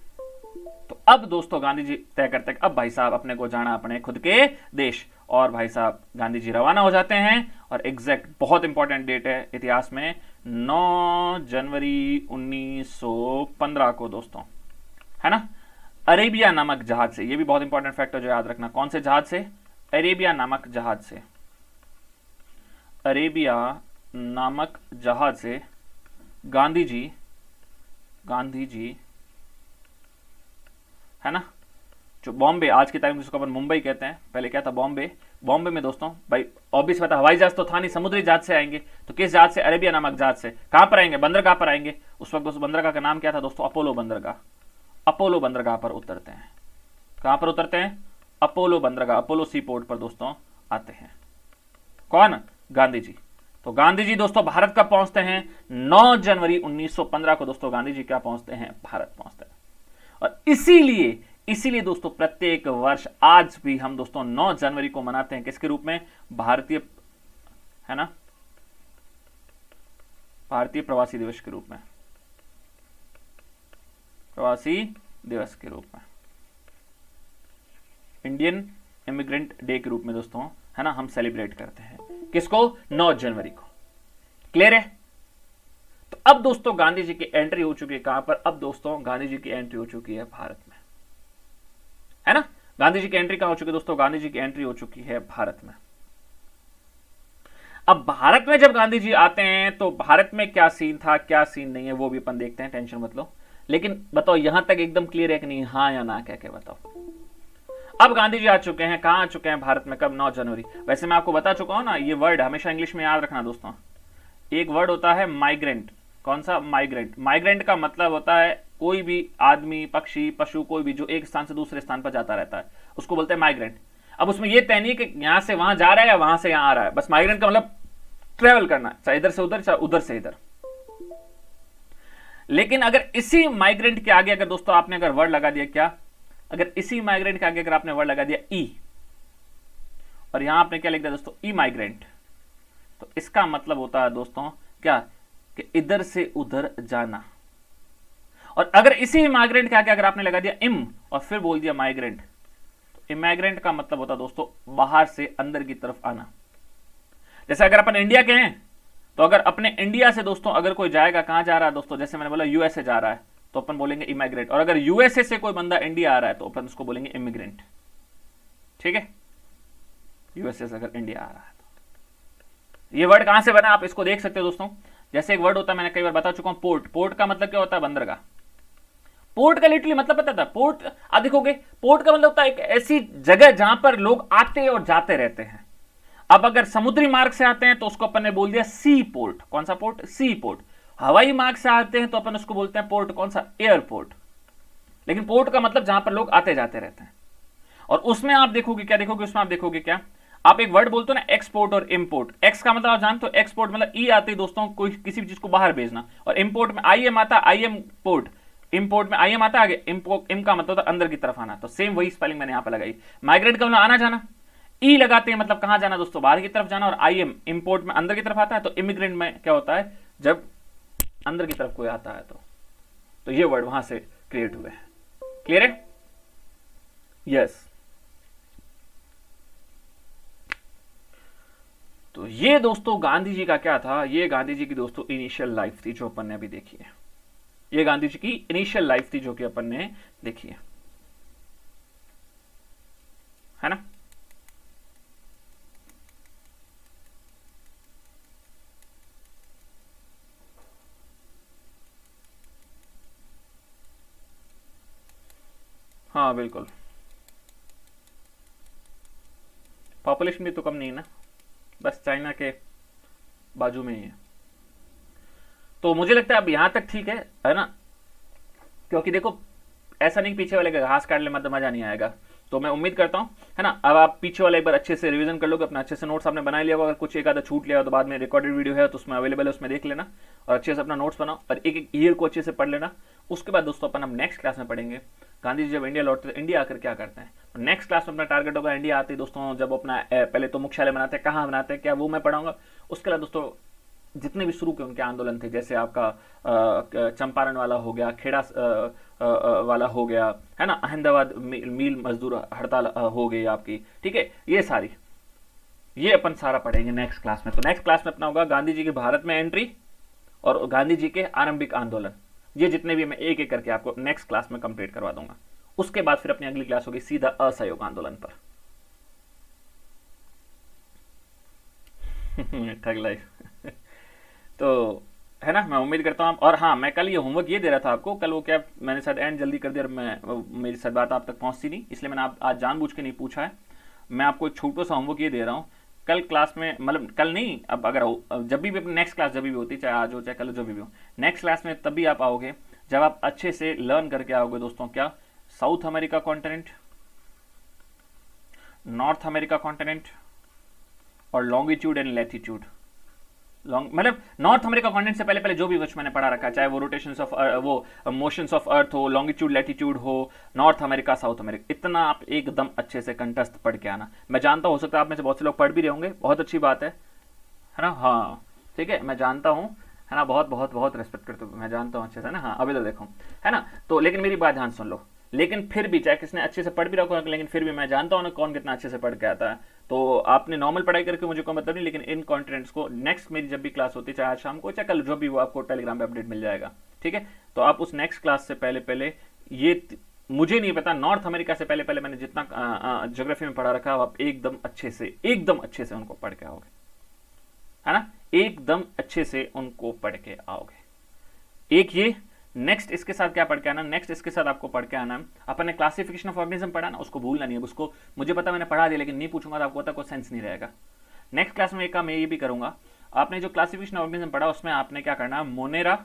तो अब दोस्तों गांधी जी तय करते हैं अब भाई साहब अपने को जाना अपने खुद के देश, और भाई साहब गांधी जी रवाना हो जाते हैं। और एग्जैक्ट बहुत इंपॉर्टेंट डेट है इतिहास में, 9 जनवरी 1915 को दोस्तों, है ना, अरेबिया नामक जहाज से, ये भी बहुत इंपॉर्टेंट फैक्ट है जो याद रखना, कौन से जहाज से, अरेबिया नामक जहाज से, अरेबिया नामक जहाज से गांधी जी, है ना, जो बॉम्बे, आज के टाइम जिसको अपन मुंबई कहते हैं, पहले क्या था, बॉम्बे में दोस्तों, भाई ऑब्वियस बात है, हवाई जहाज तो था नहीं, समुद्री जहाज से आएंगे, तो किस जहाज से, अरेबिया नामक जहाज से। कहां पर आएंगे, बंदरगाह पर आएंगे। उस वक्त दोस्तों बंदरगाह का नाम क्या था दोस्तों, अपोलो बंदरगाह। अपोलो बंदरगाह पर उतरते हैं, कहां पर उतरते हैं, अपोलो बंदरगाह, अपोलो सी पोर्ट पर दोस्तों आते हैं, कौन, गांधी जी। तो गांधी जी दोस्तों भारत कब पहुंचते हैं, 9 जनवरी 1915 को दोस्तों गांधी जी क्या पहुंचते हैं, भारत पहुंचते हैं। और इसीलिए दोस्तों प्रत्येक वर्ष आज भी हम दोस्तों 9 जनवरी को मनाते हैं, किसके रूप में, भारतीय, है ना, भारतीय प्रवासी दिवस के रूप में, प्रवासी दिवस के रूप में, इंडियन इमिग्रेंट डे के रूप में दोस्तों, है ना, हम सेलिब्रेट करते हैं, किसको, 9 जनवरी को। क्लियर है। तो अब दोस्तों गांधी जी की एंट्री हो चुकी है कहां पर, अब दोस्तों गांधी जी की एंट्री हो चुकी है भारत में, है ना, गांधी जी की एंट्री कहां हो चुकी है दोस्तों, गांधी जी की एंट्री हो चुकी है भारत में। अब भारत में जब गांधी जी आते हैं तो भारत में क्या सीन था, क्या सीन नहीं है, वो भी अपन देखते हैं, टेंशन मत लो। लेकिन बताओ यहां तक एकदम क्लियर है कि नहीं, हाँ या ना, क्या क्या बताओ। अब गांधी जी आ चुके हैं, कहां आ चुके हैं, भारत में, कब, 9 जनवरी। वैसे मैं आपको बता चुका हूं ना, ये वर्ड हमेशा इंग्लिश में याद रखना दोस्तों। एक वर्ड होता है माइग्रेंट, कौन सा, माइग्रेंट। माइग्रेंट का मतलब होता है कोई भी आदमी, पक्षी, पशु, कोई भी जो एक स्थान से दूसरे स्थान पर जाता रहता है, उसको बोलते हैं माइग्रेंट। अब उसमें यह तय नहीं कि यहां से वहां जा रहा है या वहां से यहां आ रहा है, बस माइग्रेंट का मतलब ट्रेवल करना, चाहे इधर से उधर चाहे उधर से इधर। लेकिन अगर इसी माइग्रेंट के आगे अगर दोस्तों आपने अगर वर्ड लगा दिया क्या, अगर इसी माइग्रेंट के आगे अगर आपने वर्ड लगा दिया ई, और यहां आपने क्या लिख दिया दोस्तों, ई माइग्रेंट, तो इसका मतलब होता है दोस्तों क्या, कि इधर से उधर जाना। और अगर इसी माइग्रेंट के आगे अगर आपने लगा दिया इम और फिर बोल दिया माइग्रेंट, तो इमाइग्रेंट का मतलब होता है दोस्तों बाहर से अंदर की तरफ आना। जैसे अगर अपन इंडिया के हैं, तो अगर अपने इंडिया से दोस्तों अगर कोई जाएगा, कहां जा रहा है दोस्तों, जैसे मैंने बोला यूएसए जा रहा है, तो अपन बोलेंगे इमाइग्रेंट। और अगर यूएसए से कोई बंदा इंडिया आ रहा है तो अपन उसको बोलेंगे इमिग्रेंट। ठीक है, यूएसए से अगर इंडिया आ रहा है तो ये वर्ड कहां से बना आप इसको देख सकते हो दोस्तों। जैसे एक वर्ड होता है, मैंने कई बार बता चुका हूं, पोर्ट। पोर्ट का मतलब क्या होता है, बंदरगाह। पोर्ट का लिटरली मतलब पता था, पोर्ट आप देखोगे, पोर्ट का मतलब होता है एक ऐसी जगह जहां पर लोग आते और जाते रहते हैं। अब अगर समुद्री मार्ग से आते हैं तो उसको अपन ने बोल दिया सी पोर्ट। कौन सा पोर्ट, सी पोर्ट। हवाई मार्ग से आते हैं तो अपन उसको बोलते हैं पोर्ट, कौन सा, एयरपोर्ट। लेकिन पोर्ट का मतलब जहां पर लोग आते जाते रहते हैं। और उसमें आप देखोगे क्या, देखोगे उसमें आप देखोगे क्या, आप एक वर्ड बोलते हो ना एक्सपोर्ट और इंपोर्ट। एक्स का मतलब आप जानते हो, एक्सपोर्ट मतलब ई आती है दोस्तों, कोई किसी भी चीज को बाहर भेजना। और इंपोर्ट में आई एम आता, आई एम पोर्ट। इंपोर्ट में आई एम आता, आगे इम का मतलब होता अंदर की तरफ आना। तो सेम वही स्पेलिंग मैंने यहां पर लगाई। माइग्रेट का मतलब आना जाना, ई लगाते हैं मतलब कहां जाना दोस्तों, बाहर की तरफ जाना। और आई एम इंपोर्ट में अंदर की तरफ आता है। तो इमिग्रेंट में क्या होता है, जब अंदर की तरफ कोई आता है तो ये वर्ड वहां से क्रिएट हुए हैं। क्लियर है, यस। तो ये दोस्तों गांधी जी का क्या था, ये गांधी जी की दोस्तों इनिशियल लाइफ थी जो अपन ने अभी देखी है। ये गांधी जी की इनिशियल लाइफ थी जो कि अपन ने देखी है ना। हाँ बिल्कुल, पॉपुलेशन भी तो कम नहीं है ना, बस चाइना के बाजू में ही है। तो मुझे लगता है अब यहां तक ठीक है ना। क्योंकि देखो ऐसा नहीं पीछे वाले का घास काट ले मतलब मजा नहीं आएगा। तो मैं उम्मीद करता हूं है ना, अब आप पीछे वाला एक बार अच्छे से रिवीजन कर लोगे, अपना अच्छे से नोट्स आपने बना लिया होगा। अगर कुछ एक आधा छूट लिया हो तो बाद में रिकॉर्डेड वीडियो है तो उसमें अवेलेबल है, उसमें देख लेना और अच्छे से अपना नोट्स बनाओ और एक एक ईयर को अच्छे से पढ़ लेना। उसके बाद दोस्तों अपन हम नेक्स्ट क्लास में पढ़ेंगे गांधी जी जब इंडिया लौटते थे, इंडिया आकर क्या करते हैं। तो नेक्स्ट क्लास में अपना टारगेट होगा इंडिया आते दोस्तों, जब अपना पहले तो मुख्यालय बनाते हैं, कहाँ बनाते हैं क्या, वो मैं पढ़ाऊंगा। उसके बाद दोस्तों जितने भी शुरू के उनके आंदोलन थे, जैसे आपका चंपारण वाला हो गया, खेड़ा वाला हो गया है ना, अहमदाबाद मील मजदूर हड़ताल हो गई आपकी, ठीक है, ये सारी ये अपन सारा पढ़ेंगे नेक्स्ट क्लास में। तो नेक्स्ट क्लास में अपना होगा गांधी जी की भारत में एंट्री और गांधी जी के आरंभिक आंदोलन। ये जितने भी मैं एक एक करके आपको नेक्स्ट क्लास में कंप्लीट करवा दूंगा। उसके बाद फिर अपनी अगली क्लास होगी सीधा असहयोग आंदोलन पर। Thug life. तो है ना, मैं उम्मीद करता हूँ। और हाँ, मैं कल ये होमवर्क ये दे रहा था आपको, कल वो क्या मैंने शायद एंड जल्दी कर दिया, मेरी शायद बात आप तक पहुंचती नहीं, इसलिए मैंने आज जानबूझ के नहीं पूछा है। मैं आपको एक छोटा सा होमवर्क ये दे रहा हूँ, कल क्लास में, मतलब कल नहीं, अब अगर जब भी नेक्स्ट क्लास जब भी होती, चाहे आज हो चाहे कल जब भी हो, नेक्स्ट क्लास में तभी आप आओगे जब आप अच्छे से लर्न करके आओगे दोस्तों, क्या south America continent, north America continent और लॉन्गिट्यूड एंड लैटिट्यूड। मतलब नॉर्थ अमेरिका कॉन्टिनेंट से पहले पहले जो भी कुछ मैंने पढ़ा रखा है, चाहे वो रोटेशंस ऑफ वो मोशंस ऑफ अर्थ हो, लॉन्गिट्यूड लैटिट्यूड हो, नॉर्थ अमेरिका साउथ अमेरिका, इतना आप एकदम अच्छे से कंठस्थ पढ़ के आना। मैं जानता हूं हो सकता है आप में से बहुत से लोग पढ़ भी रहे होंगे, बहुत अच्छी बात है ना। हाँ ठीक है, मैं जानता हूं है ना, बहुत बहुत बहुत रेस्पेक्ट करते हो, मैं जानता हूं अच्छे से ना। हाँ अभी तो देखो है ना, तो लेकिन मेरी बात ध्यान सुन लो, लेकिन फिर भी चाहे किसने अच्छे से पढ़ भी रखा, लेकिन फिर भी मैं जानता हूं ना कौन कितना अच्छे से पढ़ के आता है। तो आपने नॉर्मल पढ़ाई करके मुझे कोई मतलब नहीं, लेकिन इन कॉन्टेंट्स को नेक्स्ट मेरी जब भी क्लास होती है, चाहे आज शाम को चाहे कल जो भी, वो आपको टेलीग्राम पे अपडेट मिल जाएगा। ठीक है, तो आप उस नेक्स्ट क्लास से पहले पहले ये, मुझे नहीं पता नॉर्थ अमेरिका से पहले पहले मैंने जितना ज्योग्राफी में पढ़ा रखा है, आप एकदम अच्छे से उनको पढ़ के आओगे, है ना, एकदम अच्छे से उनको पढ़ के आओगे। एक ये नेक्स्ट इसके साथ क्या पढ़ के आना, नेक्स्ट इसके साथ आपको पढ़ के आना, अपन ने क्लासिफिकेशन ऑफ ऑर्गेनिज्म पढ़ा ना, उसको भूलना नहीं है। उसको मुझे पता मैंने पढ़ा दिया, लेकिन नहीं पूछूंगा तो आपको पता कोई सेंस नहीं रहेगा। नेक्स्ट क्लास में एक काम मैं ये भी करूंगा, आपने जो क्लासिफिकेशन ऑफ ऑर्गेनिज्म पढ़ा उसमें आपने क्या करना है, मोनेरा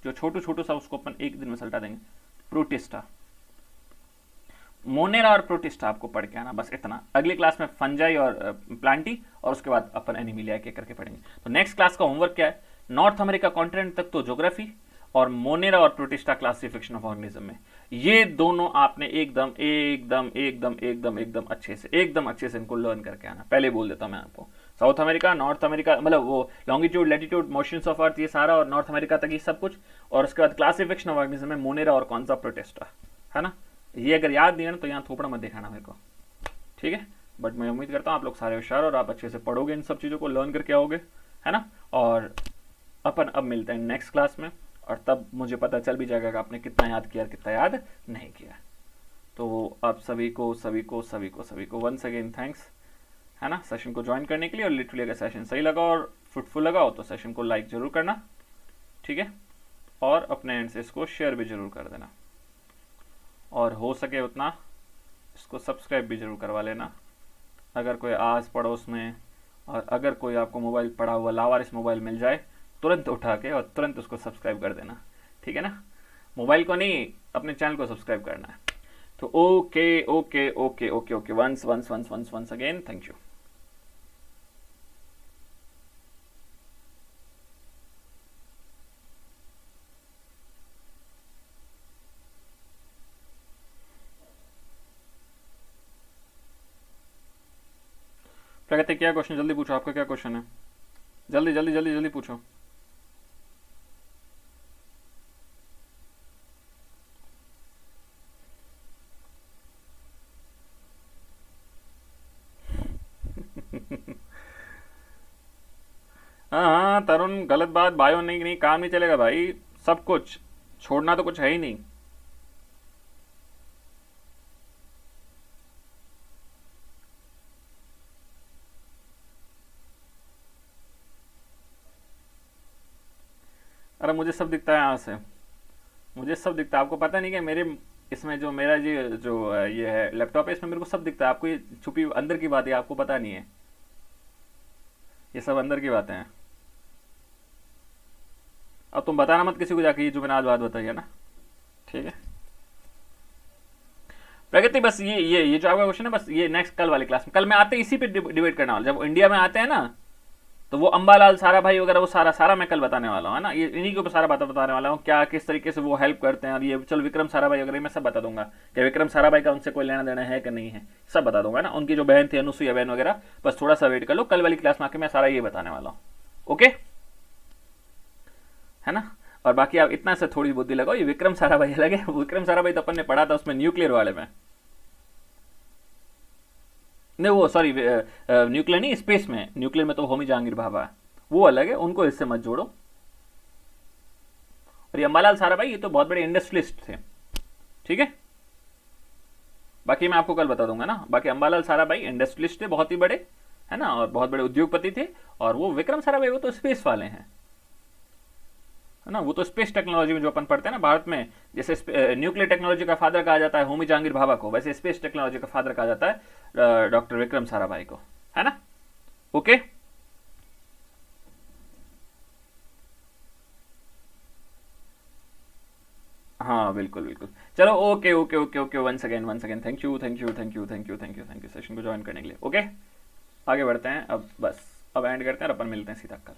जो छोटू छोटू सा, उसको अपन एक दिन में सलटा देंगे, प्रोटिस्टा, मोनेरा और प्रोटिस्टा आपको पढ़ के आना, बस इतना। अगली क्लास में फंजाई और प्लांटी, और उसके बाद अपन एनिमिलिया के करके पढ़ेंगे। तो नेक्स्ट क्लास का होमवर्क क्या है, नॉर्थ अमेरिका कॉन्टिनेंट तक तो ज्योग्राफी, और मोनेरा और प्रोटिस्टा क्लासिफिकेशन ऑफ ऑर्गेनिज्म में, ये दोनों आपने एकदम एकदम एकदम एकदम एकदम अच्छे से इनको लर्न करके आना। पहले बोल देता हूं मैं आपको, साउथ अमेरिका, नॉर्थ अमेरिका, मतलब वो longitude, latitude, motions of earth, ये सारा, और नॉर्थ अमेरिका तक ये सब कुछ, और उसके बाद क्लासिफिकेशन ऑफ ऑर्गेनिज्म में मोनेरा और कौन सा प्रोटिस्टा, है ना। ये अगर याद नहीं है ना तो यहाँ थोपड़ा मत दिखाना मेरे को, ठीक है। बट मैं उम्मीद करता हूँ आप लोग सारे होशियार और आप अच्छे से पढ़ोगे, इन सब चीज़ों को लर्न करके आओगे, है ना। और अपन अब मिलते हैं नेक्स्ट क्लास में, और तब मुझे पता चल भी जाएगा कि आपने कितना याद किया और कितना याद नहीं किया। तो आप सभी को वंस अगेन थैंक्स, है ना, सेशन को ज्वाइन करने के लिए। और लिटरली अगर सेशन सही लगा और फ्रूटफुल लगा हो तो सेशन को लाइक जरूर करना, ठीक है, और अपने एंड से इसको शेयर भी जरूर कर देना, और हो सके उतना इसको सब्सक्राइब भी जरूर करवा लेना। अगर कोई आस पड़ोस में, और अगर कोई आपको मोबाइल पड़ा हुआ लावारिस मोबाइल मिल जाए, तुरंत उठा के और तुरंत उसको सब्सक्राइब कर देना, ठीक है ना। मोबाइल को नहीं, अपने चैनल को सब्सक्राइब करना है। तो okay okay okay okay okay, once again thank you. Pragati, क्या क्वेश्चन, जल्दी पूछो, आपका क्या क्वेश्चन है, जल्दी जल्दी जल्दी जल्दी पूछो। हाँ हाँ तरुण, गलत बात, बायो नहीं नहीं, काम नहीं चलेगा भाई, सब कुछ छोड़ना तो कुछ है ही नहीं। अरे मुझे सब दिखता है यहाँ से, मुझे सब दिखता है। आपको पता नहीं कि मेरे इसमें जो मेरा ये है लैपटॉप है, इसमें मेरे को सब दिखता है। आपको ये छुपी अंदर की बात है, आपको पता नहीं है, ये सब अंदर की बातें हैं। अब तुम बताना मत किसी को जाके ये जो मैंने आज बात बताई है ना, ठीक है। प्रगति, बस ये जो आपका क्वेश्चन है, बस ये नेक्स्ट कल वाली क्लास में, कल मैं आते इसी पे डिबेट करने वाला। जब इंडिया में आते हैं ना, तो वो अंबालाल सारा भाई वगैरह, वो सारा मैं कल बताने वाला हूँ, है ना। ये इन्हीं के ऊपर सारा बताने वाला हूँ, क्या किस तरीके से वो हेल्प करते हैं। और ये चलो विक्रम सारा भाई वगैरह मैं सब बता दूंगा कि विक्रम सारा भाई का उनसे कोई लेना देना है कि नहीं है, सब बता दूंगा ना। उनकी जो बहन थी अनुसुईया बहन वगैरह, बस थोड़ा सा वेट कर लो, कल वाली क्लास में आके मैं सारा ये बताने वाला हूँ, ओके, है ना। और बाकी आप इतना से थोड़ी बुद्धि लगाओ, ये विक्रम सारा भाई अलग है। विक्रम सारा भाई तो अपन ने पढ़ा था उसमें न्यूक्लियर वाले में, नहीं वो सॉरी न्यूक्लियर नहीं, स्पेस में। न्यूक्लियर में तो होमी जहांगीर भाभा है, वो अलग है, उनको इससे मत जोड़ो। और ये अंबालाल सारा भाई, ये तो बहुत बड़े इंडस्ट्रियलिस्ट थे, ठीक है। बाकी मैं आपको कल बता दूंगा ना। बाकी अंबालाल सारा भाई इंडस्ट्रियलिस्ट थे बहुत ही बड़े, है ना, और बहुत बड़े उद्योगपति थे। और वो विक्रम सारा भाई वो तो स्पेस वाले हैं, है ना। वो तो स्पेस टेक्नोलॉजी में जो अपन पढ़ते हैं ना भारत में, जैसे न्यूक्लियर टेक्नोलॉजी का फादर कहा जाता है होमी जहांगीर भाभा को, वैसे स्पेस टेक्नोलॉजी का फादर कहा जाता है डॉक्टर विक्रम साराभाई को, है ना। ओके, हाँ बिल्कुल बिल्कुल। चलो okay okay okay okay, once again thank you session को ज्वाइन करने के लिए। ओके, आगे बढ़ते हैं अब, बस अब एंड करते हैं और अपन मिलते हैं सीधा कल।